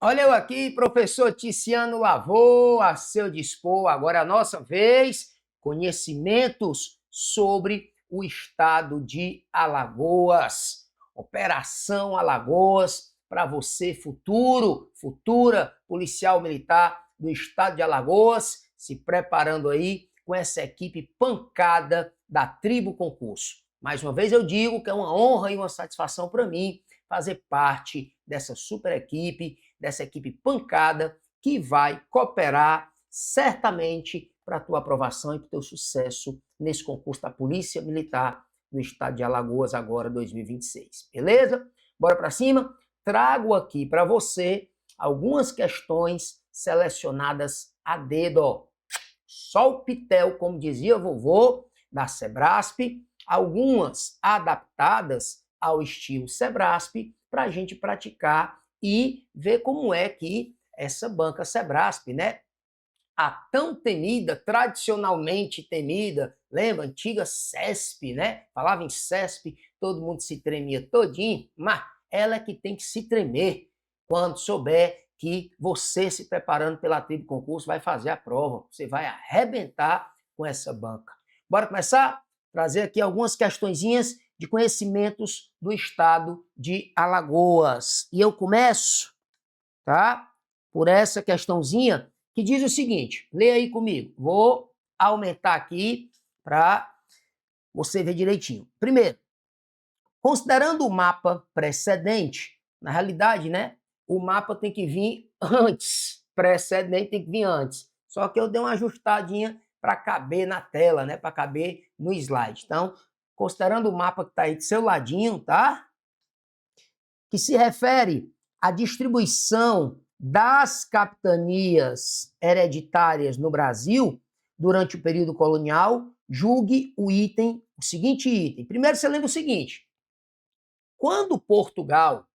Olha eu aqui, professor Ticiano Lavô, a seu dispor. Agora é a nossa vez, conhecimentos sobre o estado de Alagoas. Operação Alagoas, para você futura policial militar do estado de Alagoas, se preparando aí com essa equipe pancada da Tribo Concurso. Mais uma vez eu digo que é uma honra e uma satisfação para mim fazer parte dessa super equipe, dessa equipe pancada que vai cooperar certamente para a tua aprovação e para o teu sucesso nesse concurso da Polícia Militar do estado de Alagoas agora 2026. Beleza? Bora para cima? Trago aqui para você algumas questões selecionadas a dedo, ó. Só o pitel, como dizia a vovô, da Sebrasp, algumas adaptadas ao estilo Sebrasp, para a gente praticar e ver como é que essa banca Sebrasp, né? A tão temida, tradicionalmente temida, lembra? Antiga CESP, né? Falava em CESP, todo mundo se tremia todinho, mas ela é que tem que se tremer quando souber que você, se preparando pela Tribo Concurso, vai fazer a prova. Você vai arrebentar com essa banca. Bora começar? Trazer aqui algumas questõezinhas de conhecimentos do estado de Alagoas. E eu começo, tá? Por essa questãozinha que diz o seguinte, lê aí comigo. Vou aumentar aqui para você ver direitinho. Primeiro, considerando o mapa precedente, na realidade, né? O mapa tem que vir antes, precedente tem que vir antes. Só que eu dei uma ajustadinha para caber na tela, né? Para caber no slide. Então, considerando o mapa que está aí do seu ladinho, tá? Que se refere a distribuição das capitanias hereditárias no Brasil durante o período colonial, julgue o seguinte item. Primeiro você lembra o seguinte: quando Portugal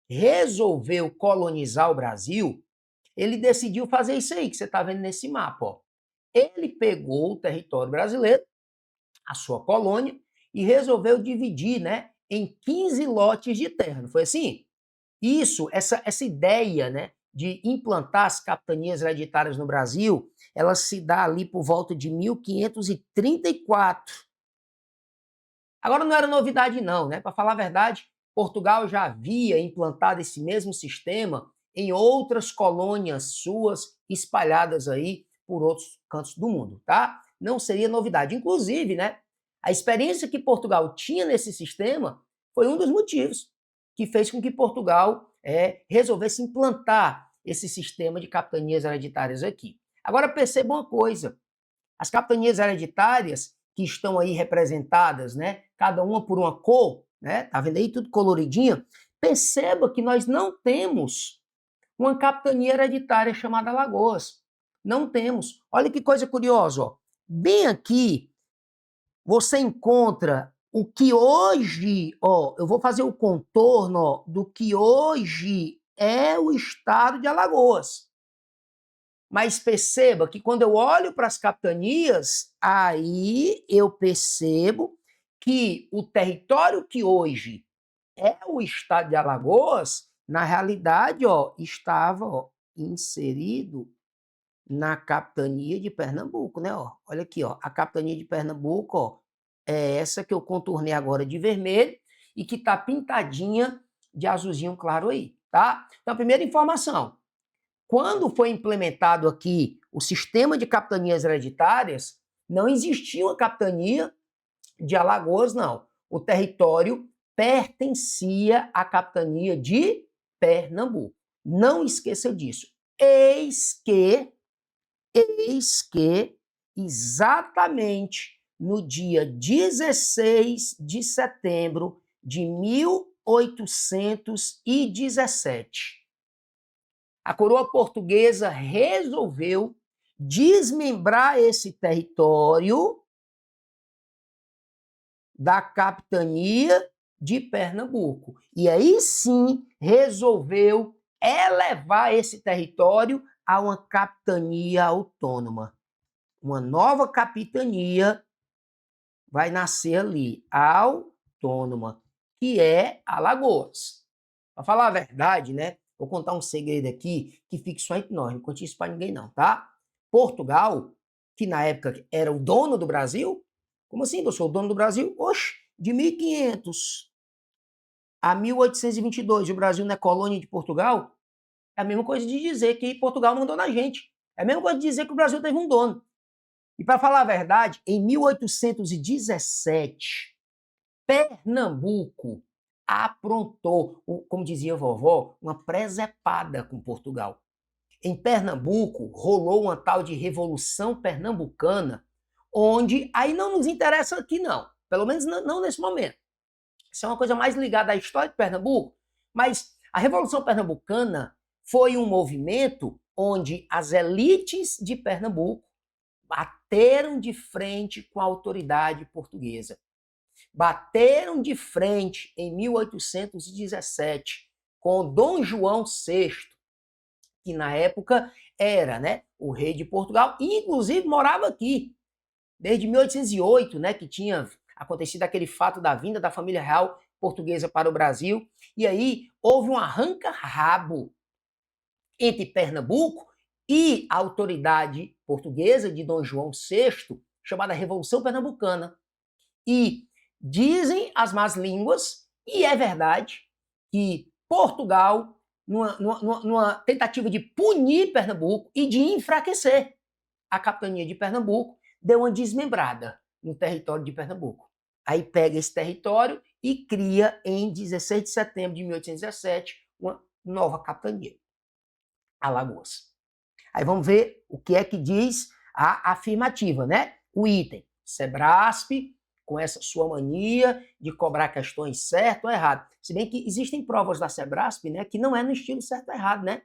resolveu colonizar o Brasil, ele decidiu fazer isso aí que você está vendo nesse mapa. Ó. Ele pegou o território brasileiro, a sua colônia, e resolveu dividir, né, em 15 lotes de terra. Não foi assim? Isso, essa ideia, né, de implantar as capitanias hereditárias no Brasil, ela se dá ali por volta de 1534. Agora não era novidade não, né? Para falar a verdade, Portugal já havia implantado esse mesmo sistema em outras colônias suas espalhadas aí por outros cantos do mundo, tá? Não seria novidade. Inclusive, né, a experiência que Portugal tinha nesse sistema foi um dos motivos que fez com que Portugal resolvesse implantar esse sistema de capitanias hereditárias aqui. Agora perceba uma coisa, as capitanias hereditárias que estão aí representadas, né, cada uma por uma cor, né, tá vendo aí tudo coloridinho? Perceba que nós não temos uma capitania hereditária chamada Alagoas. Não temos. Olha que coisa curiosa, ó. Bem aqui você encontra o que hoje, ó, eu vou fazer o contorno, ó, do que hoje é o estado de Alagoas. Mas perceba que quando eu olho para as capitanias, aí eu percebo que o território que hoje é o estado de Alagoas, na realidade, ó, estava, ó, inserido na capitania de Pernambuco, né? Ó, olha aqui, ó, a capitania de Pernambuco, ó, é essa que eu contornei agora de vermelho e que está pintadinha de azulzinho claro aí, tá? Então, a primeira informação, quando foi implementado aqui o sistema de capitanias hereditárias, não existia uma capitania de Alagoas, não. O território pertencia à capitania de Pernambuco. Não esqueça disso. Eis que exatamente no dia 16 de setembro de 1817, a coroa portuguesa resolveu desmembrar esse território da capitania de Pernambuco. E aí sim resolveu elevar esse território a uma capitania autônoma. Uma nova capitania vai nascer ali, autônoma, que é Alagoas. Para falar a verdade, né? Vou contar um segredo aqui que fique só entre nós, não conte isso para ninguém não, tá? Portugal, que na época era o dono do Brasil, como assim, eu sou o dono do Brasil? Oxe, de 1500 a 1822, o Brasil não é colônia de Portugal? É a mesma coisa de dizer que Portugal mandou na gente. É a mesma coisa de dizer que o Brasil teve um dono. E para falar a verdade, em 1817, Pernambuco aprontou, como dizia a vovó, uma presepada com Portugal. Em Pernambuco rolou uma tal de Revolução Pernambucana, onde aí não nos interessa aqui não, pelo menos não nesse momento. Isso é uma coisa mais ligada à história de Pernambuco, mas a Revolução Pernambucana foi um movimento onde as elites de Pernambuco bateram de frente com a autoridade portuguesa. Bateram de frente em 1817 com Dom João VI, que na época era, né, o rei de Portugal e inclusive morava aqui. Desde 1808, né, que tinha acontecido aquele fato da vinda da família real portuguesa para o Brasil. E aí houve um arranca-rabo entre Pernambuco e a autoridade portuguesa de Dom João VI, chamada Revolução Pernambucana. E dizem as más línguas, e é verdade, que Portugal, numa tentativa de punir Pernambuco e de enfraquecer a capitania de Pernambuco, deu uma desmembrada no território de Pernambuco. Aí pega esse território e cria, em 16 de setembro de 1817, uma nova capitania, Alagoas. Aí vamos ver o que é que diz a afirmativa, né? O item. Sebrasp com essa sua mania de cobrar questões certo ou errado. Se bem que existem provas da Sebrasp, né, que não é no estilo certo ou errado, né?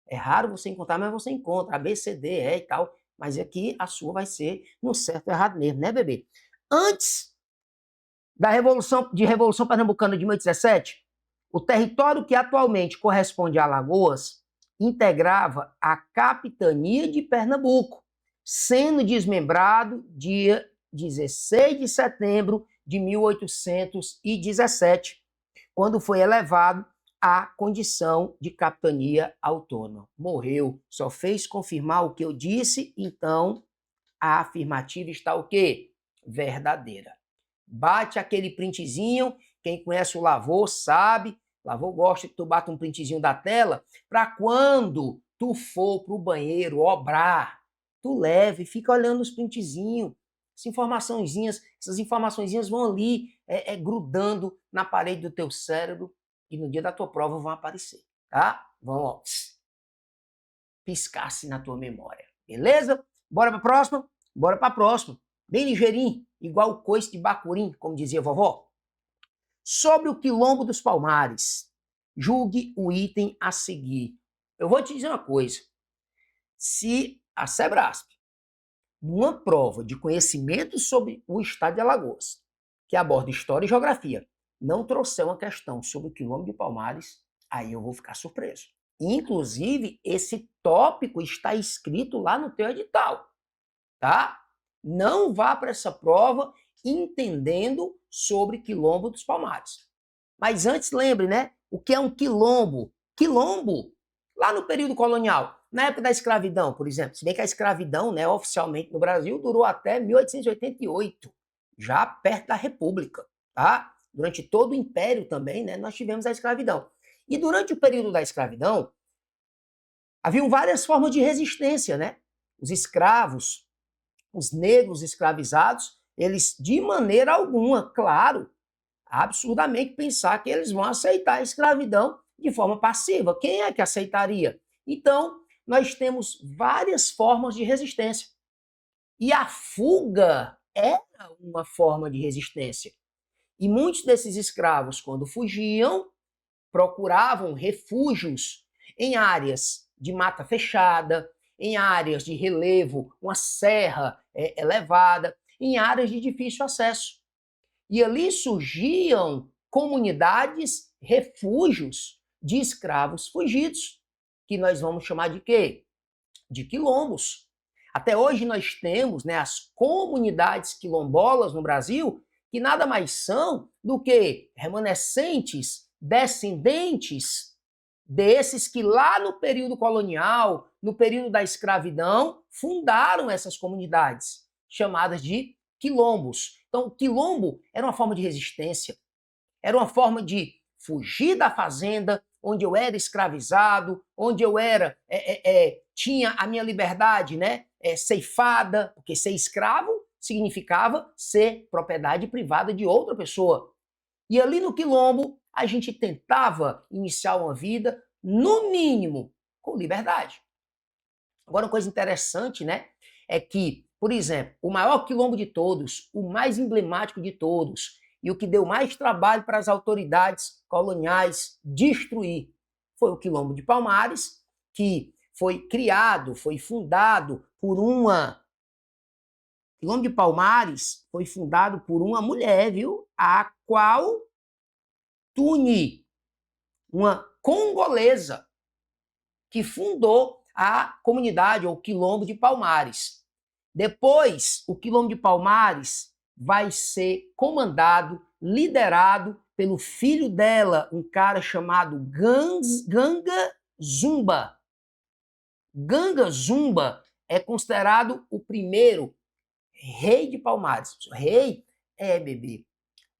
É raro você encontrar, mas você encontra. A, B, C, D, E e tal. Mas aqui a sua vai ser no certo ou errado mesmo, né, bebê? Antes da Revolução Pernambucana de 1817, o território que atualmente corresponde a Alagoas integrava a capitania de Pernambuco, sendo desmembrado dia 16 de setembro de 1817, quando foi elevado à condição de capitania autônoma. Morreu, só fez confirmar o que eu disse, então a afirmativa está o quê? Verdadeira. Bate aquele printzinho, quem conhece o Lavô sabe, Lavô gosta que tu bata um printzinho da tela, para quando tu for pro banheiro obrar, tu leve e fica olhando os printzinhos, essas informaçõezinhas vão ali grudando na parede do teu cérebro e no dia da tua prova vão aparecer, tá? Vão, ó, piscar-se na tua memória, beleza? Bora pra próxima? Bora pra próxima. Bem ligeirinho, igual o coice de bacurim, como dizia a vovó. Sobre o Quilombo dos Palmares, julgue o item a seguir. Eu vou te dizer uma coisa. Se a Sebrasp, numa prova de conhecimento sobre o estado de Alagoas, que aborda história e geografia, não trouxer uma questão sobre o Quilombo de Palmares, aí eu vou ficar surpreso. Inclusive, esse tópico está escrito lá no teu edital, tá? Não vá para essa prova entendendo sobre Quilombo dos Palmares. Mas antes, lembre, né? O que é um quilombo? Quilombo, lá no período colonial, na época da escravidão, por exemplo, se bem que a escravidão, né, oficialmente no Brasil, durou até 1888, já perto da República, tá? Durante todo o Império também, né, nós tivemos a escravidão. E durante o período da escravidão, haviam várias formas de resistência, né? Os escravos, os negros escravizados, eles, de maneira alguma, claro, absurdamente pensar que eles vão aceitar a escravidão de forma passiva. Quem é que aceitaria? Então, nós temos várias formas de resistência. E a fuga era uma forma de resistência. E muitos desses escravos, quando fugiam, procuravam refúgios em áreas de mata fechada, em áreas de relevo, uma serra elevada, em áreas de difícil acesso. E ali surgiam comunidades, refúgios de escravos fugidos, que nós vamos chamar de quê? De quilombos. Até hoje nós temos, né, as comunidades quilombolas no Brasil, que nada mais são do que remanescentes, descendentes desses que lá no período colonial, no período da escravidão, fundaram essas comunidades, chamadas de quilombos. Então, o quilombo era uma forma de resistência, era uma forma de fugir da fazenda, onde eu era escravizado, onde eu era tinha a minha liberdade, né, ceifada, porque ser escravo significava ser propriedade privada de outra pessoa. E ali no quilombo, a gente tentava iniciar uma vida, no mínimo, com liberdade. Agora, uma coisa interessante, né, é que, por exemplo, o maior quilombo de todos, o mais emblemático de todos, e o que deu mais trabalho para as autoridades coloniais destruir, foi o Quilombo de Palmares, que foi criado, foi fundado por uma... O Quilombo de Palmares foi fundado por uma mulher, viu? A qual Tuni, uma congolesa, que fundou a comunidade, ou Quilombo de Palmares. Depois, o Quilombo de Palmares vai ser comandado, liderado pelo filho dela, um cara chamado Ganga Zumba. Ganga Zumba é considerado o primeiro rei de Palmares. Rei? Bebê.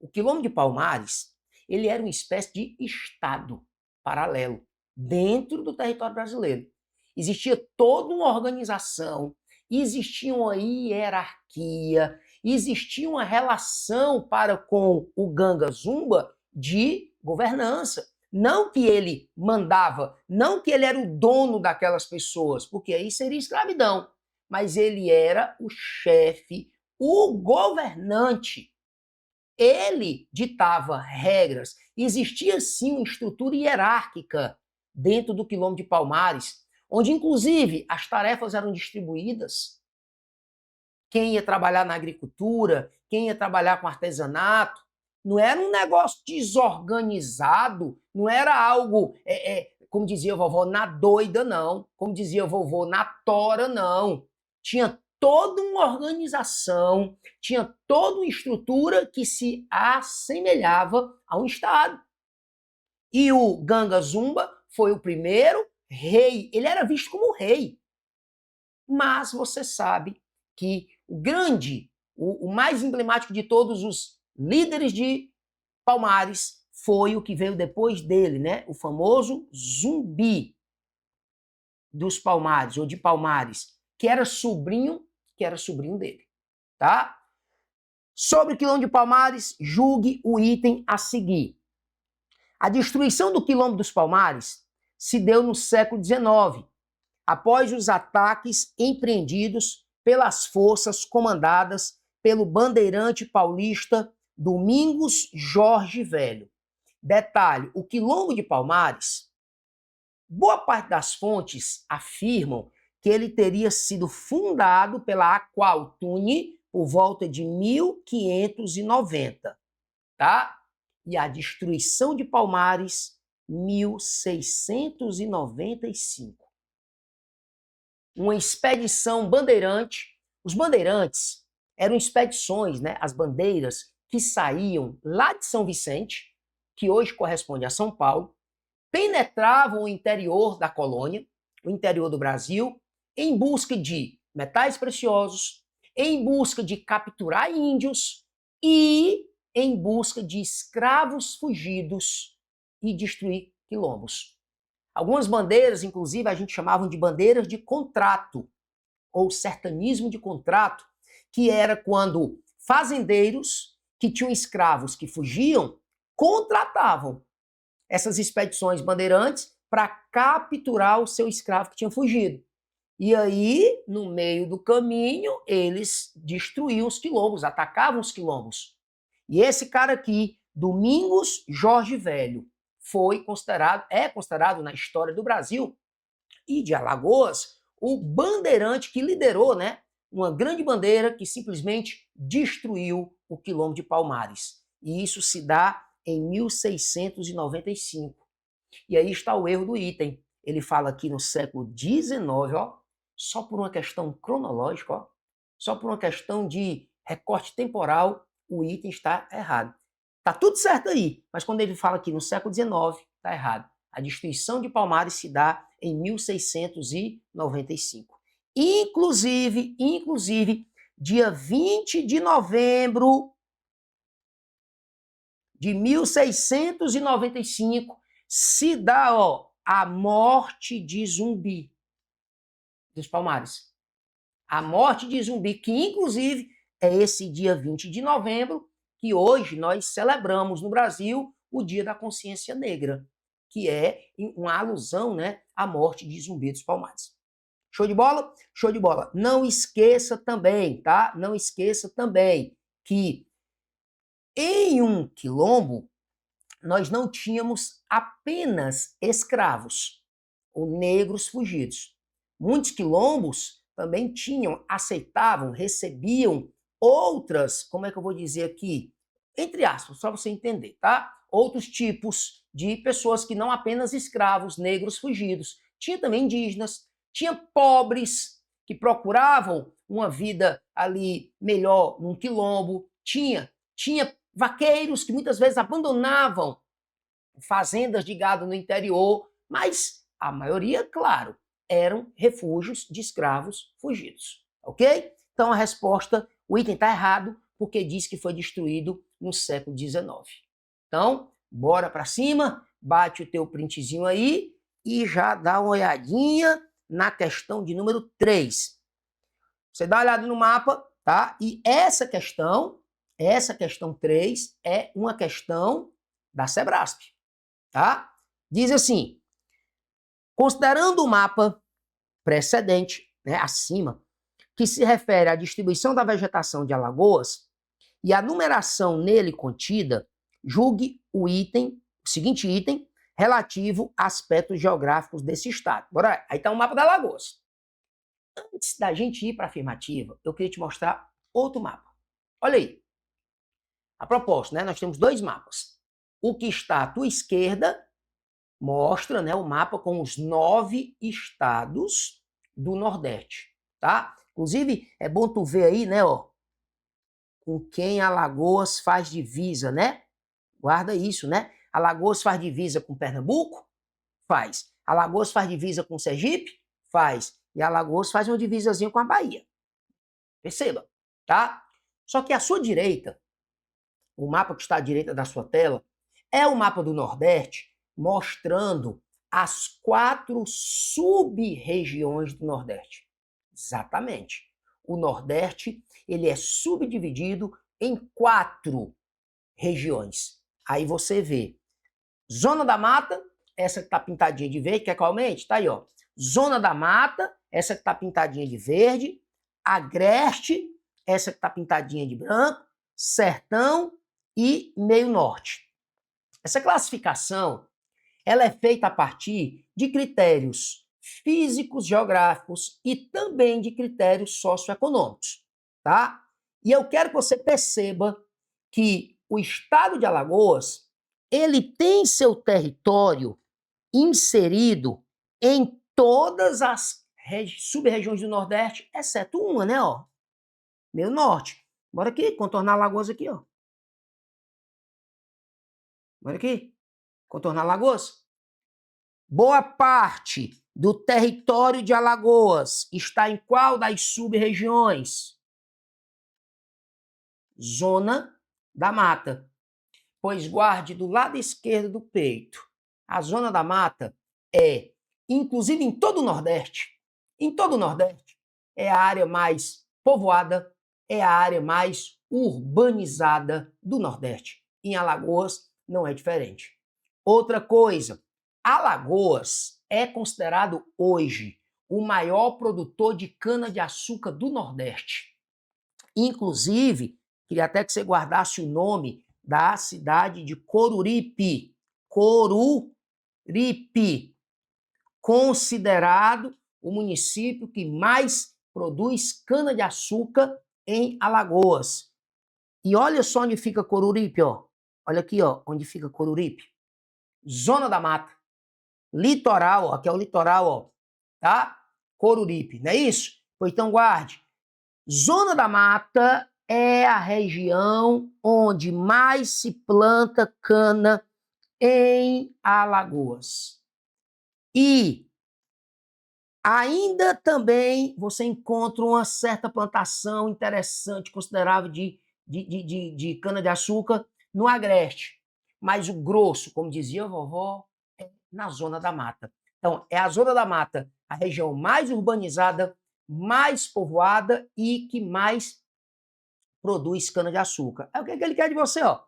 O Quilombo de Palmares, ele era uma espécie de estado paralelo dentro do território brasileiro. Existia toda uma organização, existia uma hierarquia, existia uma relação para com o Ganga Zumba de governança. Não que ele mandava, não que ele era o dono daquelas pessoas, porque aí seria escravidão, mas ele era o chefe, o governante ele ditava regras. Existia, sim, uma estrutura hierárquica dentro do Quilombo de Palmares, onde, inclusive, as tarefas eram distribuídas. Quem ia trabalhar na agricultura, quem ia trabalhar com artesanato. Não era um negócio desorganizado, não era algo, como dizia a vovó, na doida, não. Como dizia a vovó, na tora, não. Tinha toda uma organização, tinha toda uma estrutura que se assemelhava a um Estado. E o Ganga Zumba foi o primeiro rei, ele era visto como rei. Mas você sabe que o grande, o mais emblemático de todos os líderes de Palmares foi o que veio depois dele, né? O famoso Zumbi dos Palmares, ou de Palmares, que era sobrinho dele, tá? Sobre o Quilombo de Palmares, julgue o item a seguir. A destruição do Quilombo dos Palmares se deu no século XIX, após os ataques empreendidos pelas forças comandadas pelo bandeirante paulista Domingos Jorge Velho. Detalhe, o Quilombo de Palmares, boa parte das fontes afirmam que ele teria sido fundado pela Aqualtune por volta de 1590, tá? E a destruição de Palmares, 1695. Uma expedição bandeirante. Os bandeirantes eram expedições, né? As bandeiras que saíam lá de São Vicente, que hoje corresponde a São Paulo, penetravam o interior da colônia, o interior do Brasil, em busca de metais preciosos, em busca de capturar índios e em busca de escravos fugidos e destruir quilombos. Algumas bandeiras, inclusive, a gente chamava de bandeiras de contrato, ou sertanismo de contrato, que era quando fazendeiros que tinham escravos que fugiam contratavam essas expedições bandeirantes para capturar o seu escravo que tinha fugido. E aí, no meio do caminho, eles destruíam os quilombos, atacavam os quilombos. E esse cara aqui, Domingos Jorge Velho, é considerado na história do Brasil e de Alagoas o bandeirante que liderou, né, uma grande bandeira que simplesmente destruiu o Quilombo de Palmares. E isso se dá em 1695. E aí está o erro do item. Ele fala aqui no século XIX, ó, só por uma questão cronológica, ó, só por uma questão de recorte temporal, o item está errado. Tá tudo certo aí, mas quando ele fala aqui no século XIX, está errado. A destruição de Palmares se dá em 1695. Inclusive, dia 20 de novembro de 1695, se dá, ó, a morte de Zumbi dos Palmares. A morte de Zumbi, que inclusive é esse dia 20 de novembro, que hoje nós celebramos no Brasil o Dia da Consciência Negra, que é uma alusão, né, à morte de Zumbi dos Palmares. Show de bola? Show de bola. Não esqueça também, tá? Não esqueça também que em um quilombo nós não tínhamos apenas escravos ou negros fugidos. Muitos quilombos também aceitavam, recebiam outras, como é que eu vou dizer aqui? Entre aspas, só você entender, tá? Outros tipos de pessoas que não apenas escravos, negros fugidos. Tinha também indígenas, tinha pobres que procuravam uma vida ali melhor num quilombo, tinha vaqueiros que muitas vezes abandonavam fazendas de gado no interior, mas a maioria, claro, eram refúgios de escravos fugidos, ok? Então a resposta, o item está errado, porque diz que foi destruído no século XIX. Então, bora para cima, bate o teu printzinho aí e já dá uma olhadinha na questão de número 3. Você dá uma olhada no mapa, tá? E essa questão 3, é uma questão da Sebrasp, tá? Diz assim: considerando o mapa precedente, né, acima, que se refere à distribuição da vegetação de Alagoas, e a numeração nele contida, julgue o seguinte item relativo a aspectos geográficos desse estado. Bora, aí está o mapa da Alagoas. Antes da gente ir para a afirmativa, eu queria te mostrar outro mapa. Olha aí. A propósito, né, nós temos 2 mapas. O que está à tua esquerda mostra, né, o mapa com os 9 estados do Nordeste, tá? Inclusive, é bom tu ver aí, né, ó, com quem Alagoas faz divisa, né? Guarda isso, né? Alagoas faz divisa com Pernambuco? Faz. Alagoas faz divisa com Sergipe? Faz. E Alagoas faz uma divisazinha com a Bahia. Perceba, tá? Só que à sua direita, o mapa que está à direita da sua tela, é o mapa do Nordeste, mostrando as 4 sub-regiões do Nordeste. Exatamente. O Nordeste, ele é subdividido em 4 regiões. Aí você vê Zona da Mata, essa que está pintadinha de verde, quer que aumente? Tá aí, ó. Zona da Mata, essa que está pintadinha de verde. Agreste, essa que está pintadinha de branco. Sertão e Meio Norte. Essa classificação, ela é feita a partir de critérios físicos, geográficos e também de critérios socioeconômicos, tá? E eu quero que você perceba que o estado de Alagoas, ele tem seu território inserido em todas as sub-regiões do Nordeste, exceto uma, né, ó? Meio Norte. Bora aqui, contornar Alagoas aqui, ó. Bora aqui, contornar Alagoas. Boa parte do território de Alagoas está em qual das sub-regiões? Zona da Mata. Pois guarde do lado esquerdo do peito. A Zona da Mata é, inclusive em todo o Nordeste, é a área mais povoada, é a área mais urbanizada do Nordeste. Em Alagoas não é diferente. Outra coisa, Alagoas é considerado hoje o maior produtor de cana-de-açúcar do Nordeste. Inclusive, queria até que você guardasse o nome da cidade de Coruripe. Coruripe, considerado o município que mais produz cana-de-açúcar em Alagoas. E olha só onde fica Coruripe, ó. Olha aqui, ó, onde fica Coruripe. Zona da Mata. Litoral, ó, aqui é o litoral, ó, tá? Coruripe, não é isso? Pois então guarde. Zona da Mata é a região onde mais se planta cana em Alagoas. E ainda também você encontra uma certa plantação interessante, considerável de cana-de-açúcar no Agreste. Mas o grosso, como dizia a vovó, é na Zona da Mata. Então, é a Zona da Mata a região mais urbanizada, mais povoada e que mais produz cana-de-açúcar. É o que ele quer de você, ó.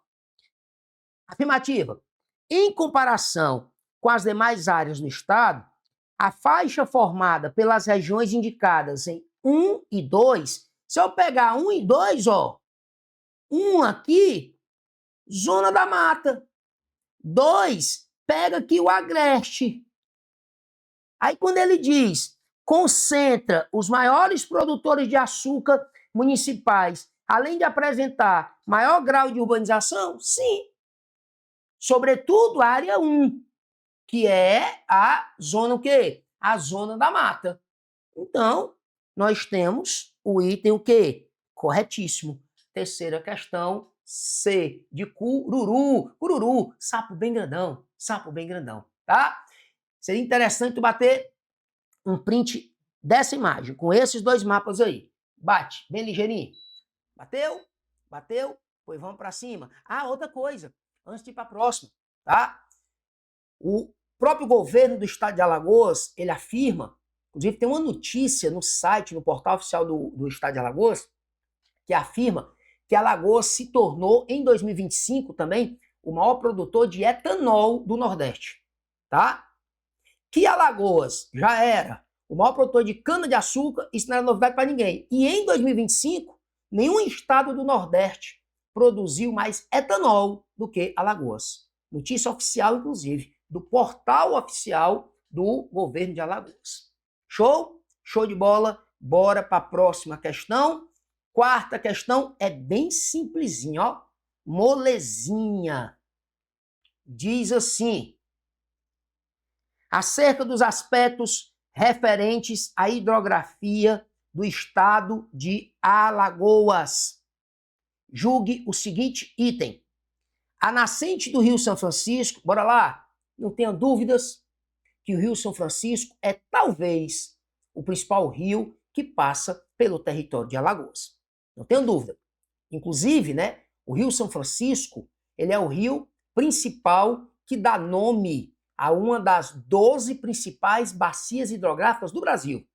Afirmativa. Em comparação com as demais áreas do estado, a faixa formada pelas regiões indicadas em 1 e 2, se eu pegar 1 e 2, ó, 1 aqui, Zona da Mata. 2, pega aqui o Agreste. Aí quando ele diz, concentra os maiores produtores de açúcar municipais, além de apresentar maior grau de urbanização, sim. Sobretudo a área 1, que é a zona o quê? A Zona da Mata. Então, nós temos o item o quê? Corretíssimo. Terceira questão, C, de cururu. Cururu, sapo bem grandão, tá? Seria interessante tu bater um print dessa imagem, com esses 2 mapas aí. Bate, bem ligeirinho. Bateu? Bateu? Pois vamos para cima. Ah, outra coisa, antes de ir para a próxima, tá? O próprio governo do estado de Alagoas, ele afirma, inclusive tem uma notícia no site, no portal oficial do estado de Alagoas, que afirma que Alagoas se tornou, em 2025 também, o maior produtor de etanol do Nordeste, tá? Que Alagoas já era o maior produtor de cana-de-açúcar, isso não era novidade para ninguém. E em 2025, nenhum estado do Nordeste produziu mais etanol do que Alagoas. Notícia oficial, inclusive, do portal oficial do governo de Alagoas. Show? Show de bola. Bora para a próxima questão. Quarta questão é bem simplesinha, ó. Molezinha. Diz assim: acerca dos aspectos referentes à hidrografia do estado de Alagoas, julgue o seguinte item. A nascente do Rio São Francisco, bora lá, não tenha dúvidas que o Rio São Francisco é talvez o principal rio que passa pelo território de Alagoas. Não tenha dúvida. Inclusive, né, o Rio São Francisco, ele é o rio principal que dá nome a uma das 12 principais bacias hidrográficas do Brasil.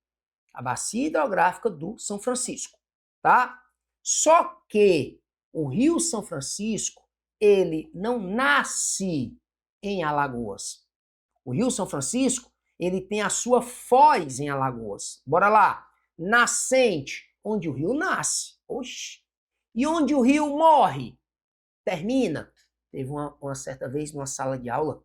A bacia hidrográfica do São Francisco, tá? Só que o Rio São Francisco, ele não nasce em Alagoas. O Rio São Francisco, ele tem a sua foz em Alagoas. Bora lá. Nascente, onde o rio nasce. Oxi. E onde o rio morre? Termina. Teve uma certa vez, numa sala de aula,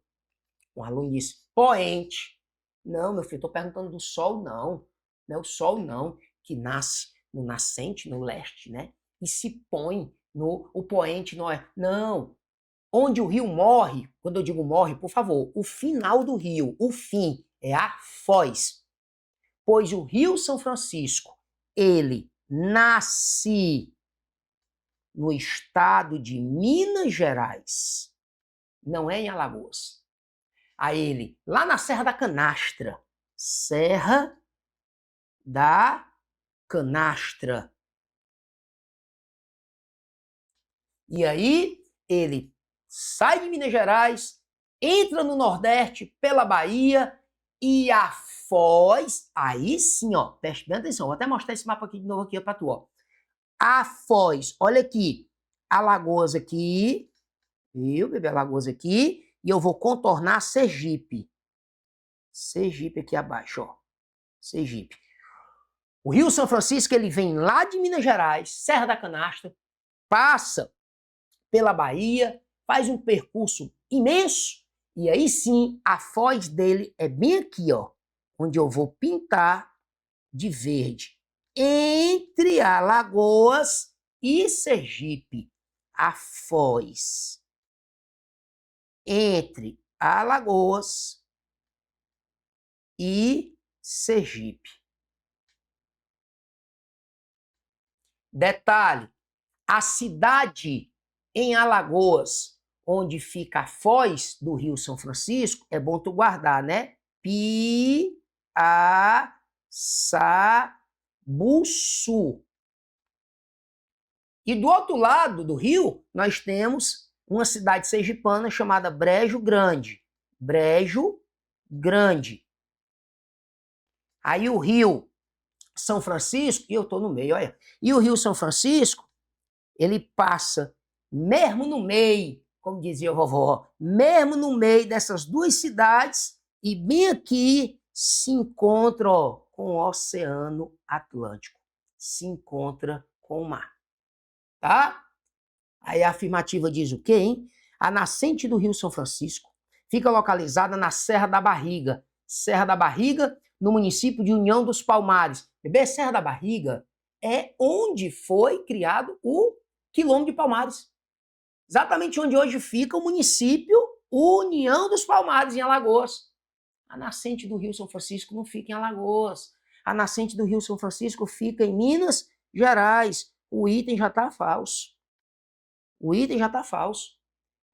um aluno disse, poente. Não, meu filho, estou perguntando do sol, não. Não é o sol, não, que nasce no nascente, no leste, né? E se põe no... O poente não é... Não. Onde o rio morre, quando eu digo morre, por favor, o final do rio, o fim, é a foz. Pois o Rio São Francisco, ele nasce no estado de Minas Gerais, não é em Alagoas. A ele, lá na Serra da Canastra, Serra da Canastra. E aí, ele sai de Minas Gerais, entra no Nordeste pela Bahia e a Foz, aí sim, ó, preste bem atenção, vou até mostrar esse mapa aqui de novo aqui para tu, ó. A Foz, olha aqui, Alagoas aqui, viu, bebê, Alagoas aqui, e eu vou contornar Sergipe. Sergipe aqui abaixo, ó, Sergipe. O Rio São Francisco, ele vem lá de Minas Gerais, Serra da Canastra, passa pela Bahia, faz um percurso imenso, e aí sim, a foz dele é bem aqui, ó, onde eu vou pintar de verde. Entre Alagoas e Sergipe, a foz. Entre Alagoas e Sergipe. Detalhe, a cidade em Alagoas, onde fica a foz do Rio São Francisco, é bom tu guardar, né? Piaçabuçu. E do outro lado do rio, nós temos uma cidade sergipana chamada Brejo Grande. Brejo Grande. Aí o Rio São Francisco, e eu estou no meio, olha. E o Rio São Francisco, ele passa mesmo no meio, como dizia a vovó, mesmo no meio dessas duas cidades, e bem aqui se encontra, ó, com o Oceano Atlântico. Se encontra com o mar. Tá? Aí a afirmativa diz o quê, hein? A nascente do Rio São Francisco fica localizada na Serra da Barriga. Serra da Barriga, no município de União dos Palmares. Bebê, Serra da Barriga é onde foi criado o Quilombo de Palmares. Exatamente onde hoje fica o município União dos Palmares, em Alagoas. A nascente do Rio São Francisco não fica em Alagoas. A nascente do Rio São Francisco fica em Minas Gerais. O item já está falso. O item já está falso.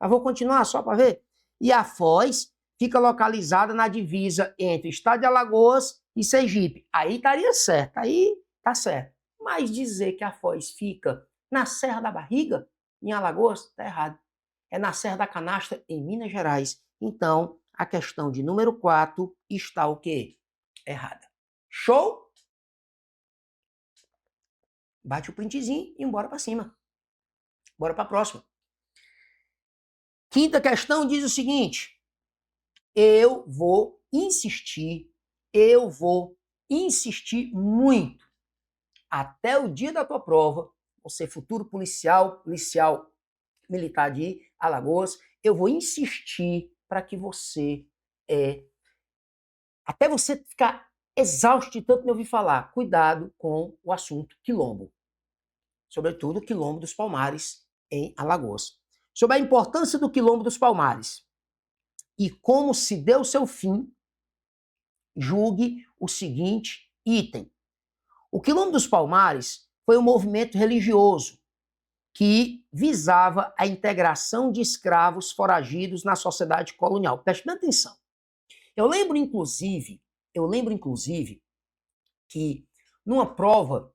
Mas vou continuar só para ver. E a foz fica localizada na divisa entre o estado de Alagoas e Sergipe. Aí estaria certo, aí tá certo. Mas dizer que a foz fica na Serra da Barriga, em Alagoas, está errado. É na Serra da Canastra, em Minas Gerais. Então, a questão de número 4 está o quê? Errada. Show? Bate o printzinho e embora para cima. Bora para a próxima. Quinta questão diz o seguinte: eu vou insistir muito até o dia da tua prova, você futuro policial Militar de Alagoas, eu vou insistir para que você, até você ficar exausto de tanto me ouvir falar, cuidado com o assunto quilombo. Sobretudo o quilombo dos Palmares em Alagoas. Sobre a importância do quilombo dos Palmares e como se deu seu fim, julgue o seguinte item. O Quilombo dos Palmares foi um movimento religioso que visava a integração de escravos foragidos na sociedade colonial. Preste bem atenção. Eu lembro, inclusive, que numa prova,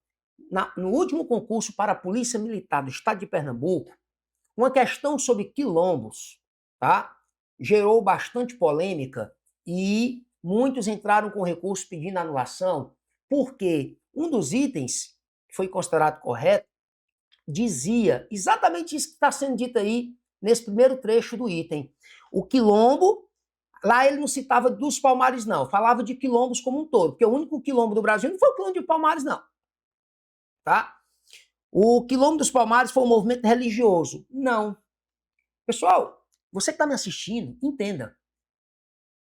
no último concurso para a Polícia Militar do Estado de Pernambuco, uma questão sobre quilombos, tá, gerou bastante polêmica e muitos entraram com recurso pedindo anulação, porque um dos itens que foi considerado correto dizia exatamente isso que está sendo dito aí nesse primeiro trecho do item. O quilombo, lá ele não citava dos Palmares não, falava de quilombos como um todo, porque o único quilombo do Brasil não foi o quilombo de Palmares não. Tá? O Quilombo dos Palmares foi um movimento religioso. Não. Pessoal, você que está me assistindo, entenda.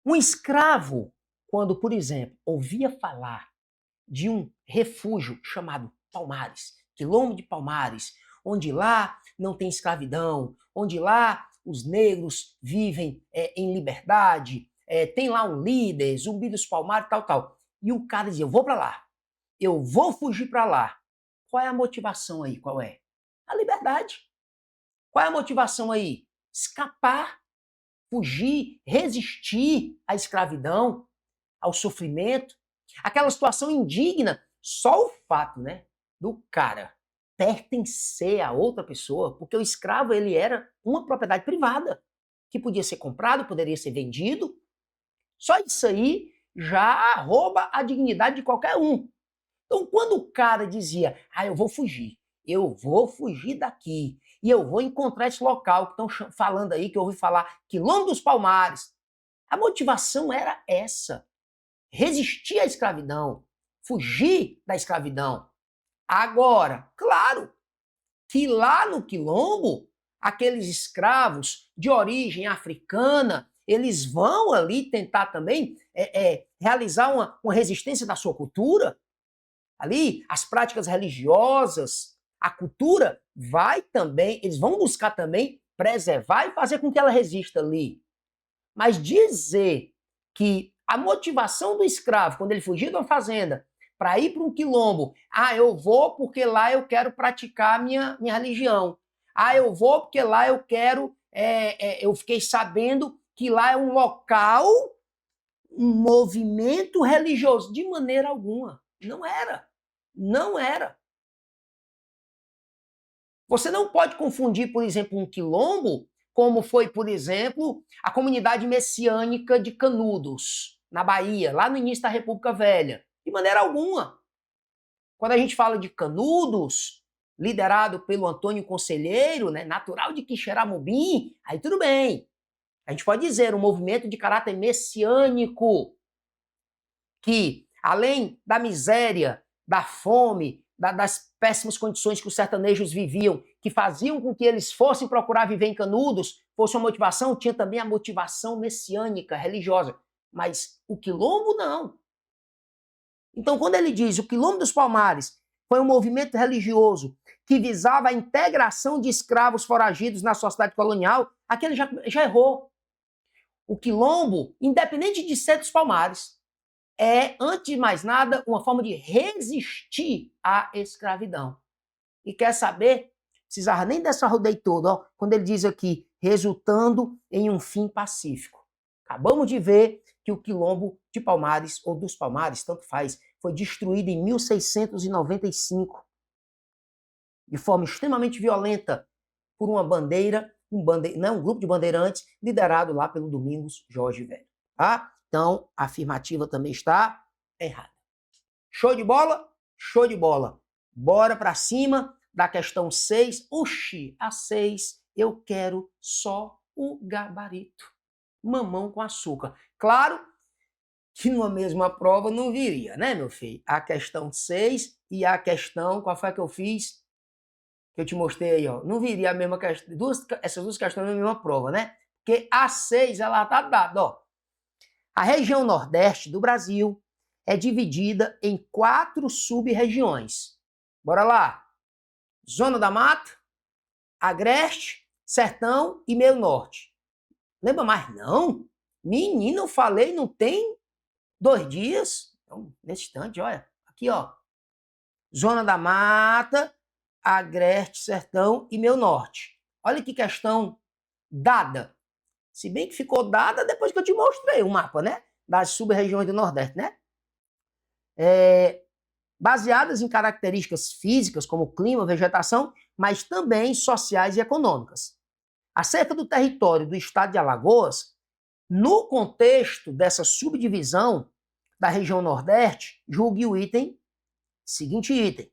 Um escravo, quando, por exemplo, ouvia falar de um refúgio chamado Palmares, Quilombo de Palmares, onde lá não tem escravidão, onde lá os negros vivem em liberdade, tem lá um líder, Zumbi dos Palmares, tal. E o cara dizia, eu vou para lá, eu vou fugir para lá. Qual é a motivação aí? Qual é? A liberdade. Qual é a motivação aí? Escapar, fugir, resistir à escravidão, ao sofrimento, aquela situação indigna. Só o fato, né, do cara pertencer a outra pessoa, porque o escravo ele era uma propriedade privada, que podia ser comprado, poderia ser vendido. Só isso aí já rouba a dignidade de qualquer um. Então, quando o cara dizia, eu vou fugir daqui, e eu vou encontrar esse local que estão falando aí, que eu ouvi falar, Quilombo dos Palmares, a motivação era essa, resistir à escravidão, fugir da escravidão. Agora, claro, que lá no Quilombo, aqueles escravos de origem africana, eles vão ali tentar também realizar uma resistência da sua cultura. Ali, as práticas religiosas, a cultura vai também, eles vão buscar também preservar e fazer com que ela resista ali. Mas dizer que a motivação do escravo, quando ele fugia de uma fazenda, para ir para um quilombo, eu vou porque lá eu quero praticar minha religião. Eu vou porque lá eu quero, eu fiquei sabendo que lá é um local, um movimento religioso. De maneira alguma. Não era. Não era. Você não pode confundir, por exemplo, um quilombo, como foi, por exemplo, a comunidade messiânica de Canudos, na Bahia, lá no início da República Velha. De maneira alguma. Quando a gente fala de Canudos, liderado pelo Antônio Conselheiro, né, natural de Quixeramobim, aí tudo bem. A gente pode dizer um movimento de caráter messiânico que, além da miséria, da fome, das péssimas condições que os sertanejos viviam, que faziam com que eles fossem procurar viver em Canudos, fosse uma motivação, tinha também a motivação messiânica, religiosa. Mas o quilombo não. Então, quando ele diz o Quilombo dos Palmares foi um movimento religioso que visava a integração de escravos foragidos na sociedade colonial, aqui ele já errou. O quilombo, independente de ser dos Palmares, é, antes de mais nada, uma forma de resistir à escravidão. E quer saber? Precisava nem dessa rodeio toda, ó, quando ele diz aqui, resultando em um fim pacífico. Acabamos de ver que o Quilombo de Palmares, ou dos Palmares, tanto faz, foi destruído em 1695, de forma extremamente violenta, por uma bandeira, um grupo de bandeirantes, liderado lá pelo Domingos Jorge Velho. Tá? Então, a afirmativa também está errada. Show de bola? Show de bola. Bora para cima da questão 6. Oxi, a 6, eu quero só o gabarito. Mamão com açúcar. Claro que numa mesma prova não viria, né, meu filho? A questão 6 e a questão, qual foi a que eu fiz? que eu te mostrei aí, ó, não viria a mesma questão, essas duas questões na mesma prova, né? Porque a 6, ela tá dada, ó. A região nordeste do Brasil é dividida em 4 sub-regiões. Bora lá. Zona da Mata, Agreste, Sertão e Meio Norte. Lembra mais? Não? Menino, eu falei, não tem 2 dias? Então, nesse instante, olha. Aqui, ó. Zona da Mata, Agreste, Sertão e Meio Norte. Olha que questão dada. Se bem que ficou dada depois que eu te mostrei o mapa, né? Das sub-regiões do Nordeste, né? Baseadas em características físicas, como clima, vegetação, mas também sociais e econômicas. Acerca do território do estado de Alagoas, no contexto dessa subdivisão da região Nordeste, julgue o seguinte item.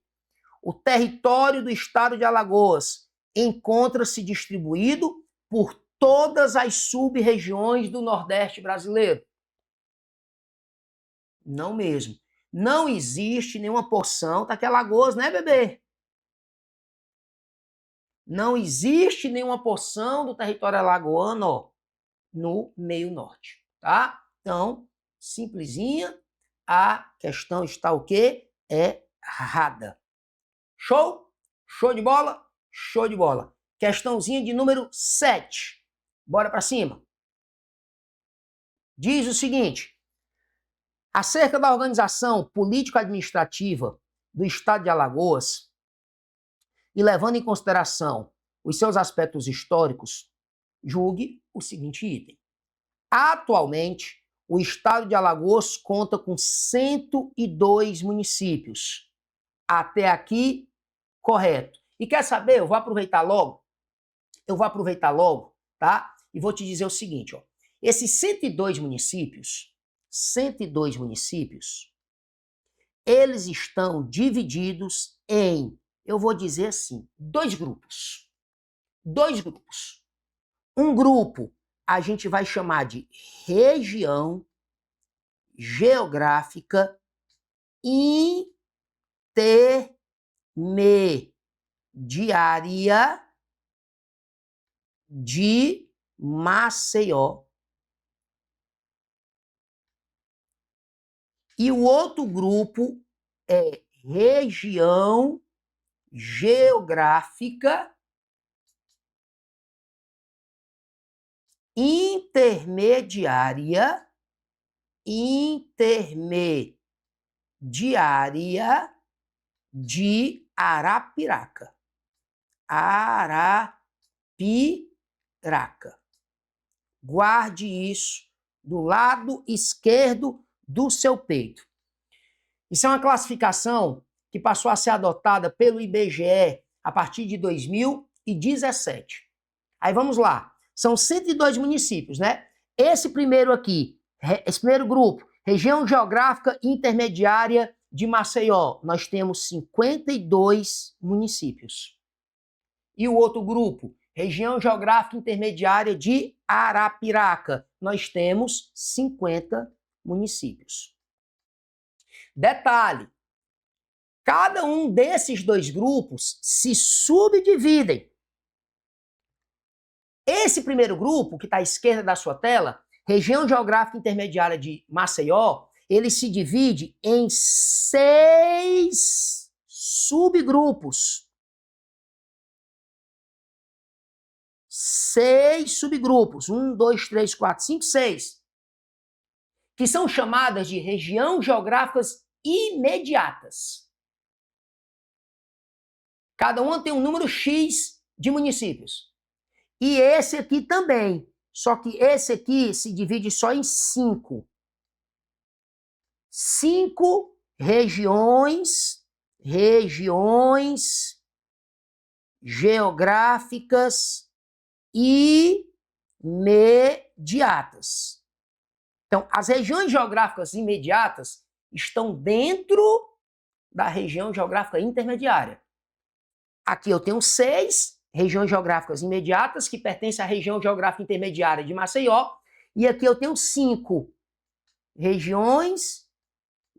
O território do estado de Alagoas encontra-se distribuído por todas as sub-regiões do Nordeste brasileiro. Não mesmo. Não existe nenhuma porção, tá aqui Alagoas, né, bebê? Não existe nenhuma porção do território alagoano, ó, no meio norte, tá? Então, simplesinha, a questão está o quê? Errada. Show? Show de bola? Show de bola. Questãozinha de número 7. Bora para cima. Diz o seguinte: acerca da organização político-administrativa do estado de Alagoas, e levando em consideração os seus aspectos históricos, julgue o seguinte item. Atualmente, o estado de Alagoas conta com 102 municípios. Até aqui, correto. E quer saber? Eu vou aproveitar logo, tá? E vou te dizer o seguinte, ó. Esses 102 municípios, eles estão divididos em, eu vou dizer assim, 2 grupos. 2 grupos. Um grupo a gente vai chamar de região geográfica intermediária de Maceió. E o outro grupo é região geográfica intermediária de Arapiraca. Arapiraca. Guarde isso do lado esquerdo do seu peito. Isso é uma classificação que passou a ser adotada pelo IBGE a partir de 2017. Aí vamos lá. São 102 municípios, né? Esse primeiro aqui, esse primeiro grupo, região geográfica intermediária de Maceió, nós temos 52 municípios. E o outro grupo, região geográfica intermediária de Arapiraca, nós temos 50 municípios. Detalhe, cada um desses 2 grupos se subdividem. Esse primeiro grupo, que está à esquerda da sua tela, região geográfica intermediária de Maceió, ele se divide em 6 subgrupos. 6 subgrupos. 1, 2, 3, 4, 5, 6. Que são chamadas de regiões geográficas imediatas. Cada uma tem um número X de municípios. E esse aqui também. Só que esse aqui se divide só em 5. 5 regiões geográficas imediatas. Então, as regiões geográficas imediatas estão dentro da região geográfica intermediária. Aqui eu tenho 6 regiões geográficas imediatas que pertencem à região geográfica intermediária de Maceió, e aqui eu tenho 5 regiões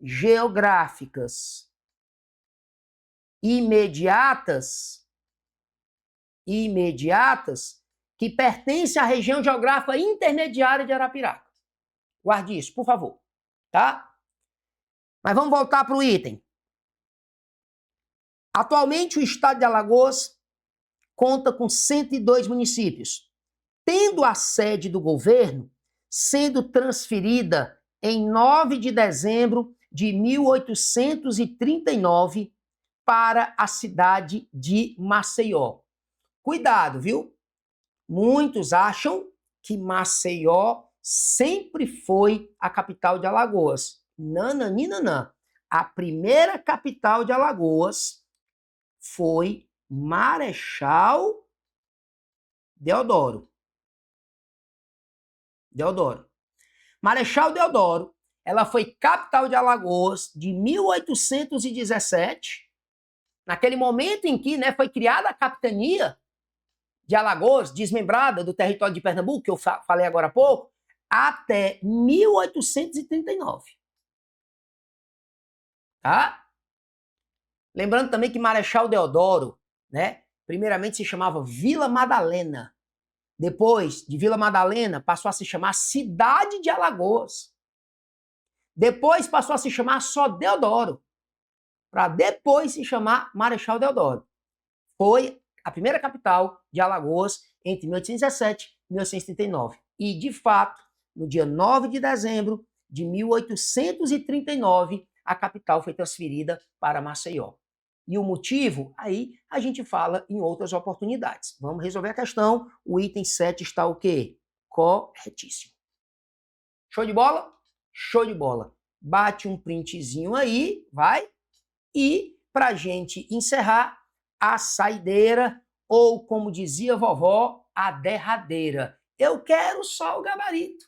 geográficas imediatas imediatas que pertencem à região geográfica intermediária de Arapiraca. Guarde isso, por favor, tá? Mas vamos voltar para o item. Atualmente, o estado de Alagoas conta com 102 municípios, tendo a sede do governo sendo transferida em 9 de dezembro de 1839 para a cidade de Maceió. Cuidado, viu? Muitos acham que Maceió sempre foi a capital de Alagoas. Nananina. A primeira capital de Alagoas foi Marechal Deodoro. Marechal Deodoro, ela foi capital de Alagoas de 1817, naquele momento em que, né, foi criada a capitania de Alagoas, desmembrada do território de Pernambuco, que eu falei agora há pouco, até 1839. Tá? Lembrando também que Marechal Deodoro, né, primeiramente se chamava Vila Madalena. Depois de Vila Madalena, passou a se chamar Cidade de Alagoas. Depois passou a se chamar só Deodoro, para depois se chamar Marechal Deodoro. Foi a primeira capital de Alagoas entre 1817 e 1839. E, de fato, no dia 9 de dezembro de 1839, a capital foi transferida para Maceió. E o motivo, aí a gente fala em outras oportunidades. Vamos resolver a questão. O item 7 está o quê? Corretíssimo. Show de bola? Show de bola. Bate um printzinho aí, vai. E, pra gente encerrar, a saideira, ou como dizia vovó, a derradeira. Eu quero só o gabarito.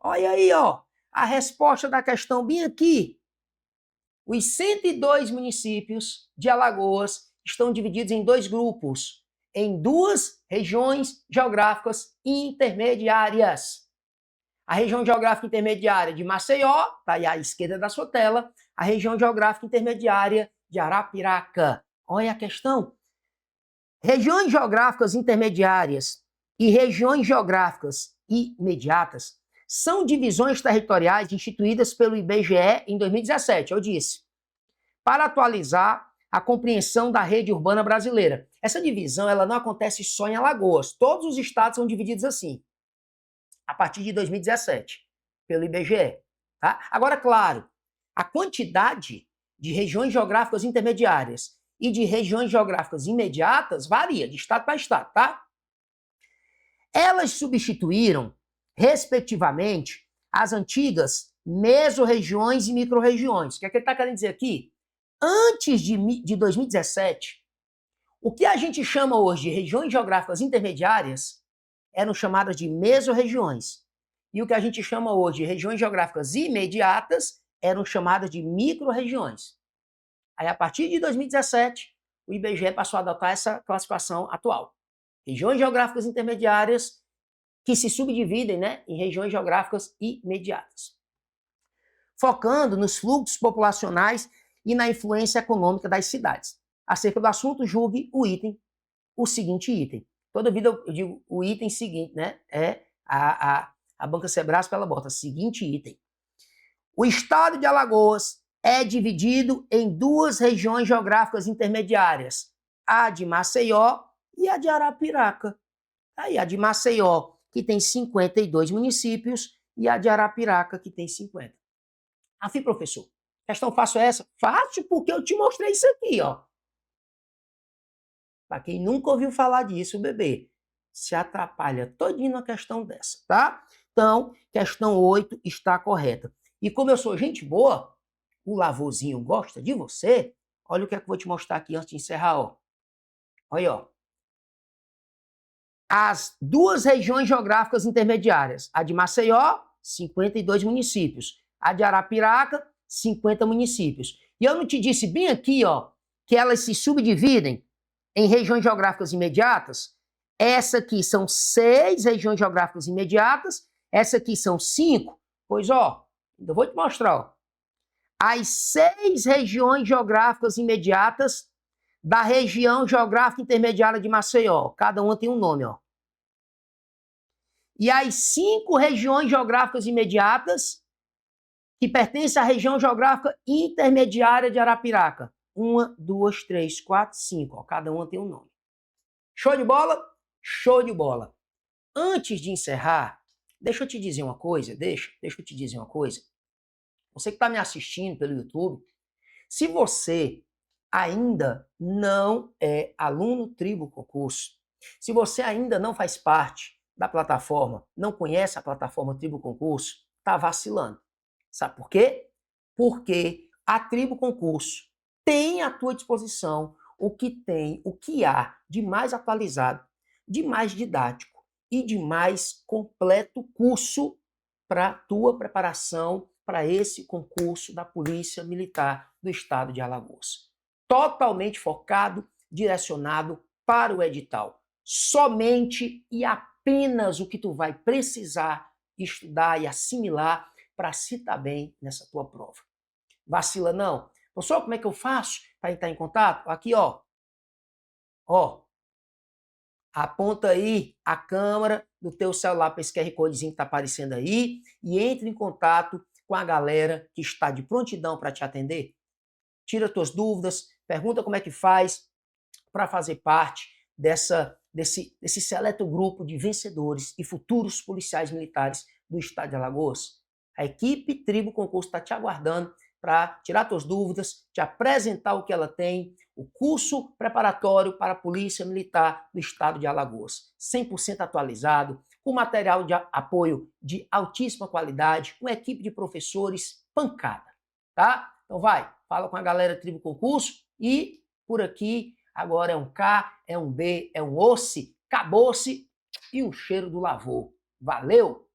Olha aí, ó, a resposta da questão bem aqui. Os 102 municípios de Alagoas estão divididos em dois grupos, em duas regiões geográficas intermediárias. A região geográfica intermediária de Maceió, está aí à esquerda da sua tela, a região geográfica intermediária de Arapiraca. Olha a questão. Regiões geográficas intermediárias e regiões geográficas imediatas são divisões territoriais instituídas pelo IBGE em 2017, eu disse, para atualizar a compreensão da rede urbana brasileira. Essa divisão ela não acontece só em Alagoas, todos os estados são divididos assim, a partir de 2017, pelo IBGE. Tá? Agora, claro, a quantidade de regiões geográficas intermediárias e de regiões geográficas imediatas varia de estado para estado, tá? Elas substituíram respectivamente, as antigas mesorregiões e microrregiões. O que é que ele está querendo dizer aqui? Antes de 2017, o que a gente chama hoje de regiões geográficas intermediárias eram chamadas de mesorregiões. E o que a gente chama hoje de regiões geográficas imediatas eram chamadas de microrregiões. Aí, a partir de 2017, o IBGE passou a adotar essa classificação atual. Regiões geográficas intermediárias que se subdividem, né, em regiões geográficas imediatas. Focando nos fluxos populacionais e na influência econômica das cidades. Acerca do assunto, julgue o seguinte item. Toda vida eu digo o item seguinte, né? A Banca Sebrasp, ela bota seguinte item. O estado de Alagoas é dividido em duas regiões geográficas intermediárias, a de Maceió e a de Arapiraca. Aí, a de Maceió, que tem 52 municípios, e a de Arapiraca, que tem 50. Afim, professor, questão fácil é essa? Fácil porque eu te mostrei isso aqui, ó. Para quem nunca ouviu falar disso, bebê, se atrapalha todinho na questão dessa, tá? Então, questão 8 está correta. E como eu sou gente boa, o Lavorzinho gosta de você, olha o que é que eu vou te mostrar aqui antes de encerrar, ó. Olha, ó. As duas regiões geográficas intermediárias, a de Maceió, 52 municípios, a de Arapiraca, 50 municípios. E eu não te disse bem aqui, ó, que elas se subdividem em regiões geográficas imediatas? Essa aqui são 6 regiões geográficas imediatas, essa aqui são 5. Pois, ó, eu vou te mostrar, ó. As 6 regiões geográficas imediatas da região geográfica intermediária de Maceió. Cada uma tem um nome, ó. E as 5 regiões geográficas imediatas que pertencem à região geográfica intermediária de Arapiraca. 1, 2, 3, 4, 5. Ó, cada uma tem um nome. Show de bola? Show de bola. Antes de encerrar, deixa eu te dizer uma coisa. Deixa eu te dizer uma coisa. Você que está me assistindo pelo YouTube, se você ainda não é aluno Tribo Concurso, se você ainda não faz parte da plataforma, não conhece a plataforma Tribo Concurso, está vacilando. Sabe por quê? Porque a Tribo Concurso tem à tua disposição o que há de mais atualizado, de mais didático e de mais completo curso para a tua preparação para esse concurso da Polícia Militar do Estado de Alagoas. Totalmente focado, direcionado para o edital. Somente e apenas o que tu vai precisar estudar e assimilar para se dar bem nessa tua prova. Vacila não. Professor, como é que eu faço para entrar em contato? Aqui, ó. Ó. Aponta aí a câmera do teu celular para esse QR Codezinho que está aparecendo aí e entre em contato com a galera que está de prontidão para te atender. Tira tuas dúvidas, pergunta como é que faz para fazer parte desse seleto grupo de vencedores e futuros policiais militares do Estado de Alagoas. A equipe Tribo Concurso está te aguardando para tirar suas dúvidas, te apresentar o que ela tem, o curso preparatório para a Polícia Militar do Estado de Alagoas. 100% atualizado, com material de apoio de altíssima qualidade, com equipe de professores pancada, tá? Então vai, fala com a galera Tribo Concurso e por aqui agora é um K, é um B, é um osse, acabou-se e um cheiro do lavor. Valeu!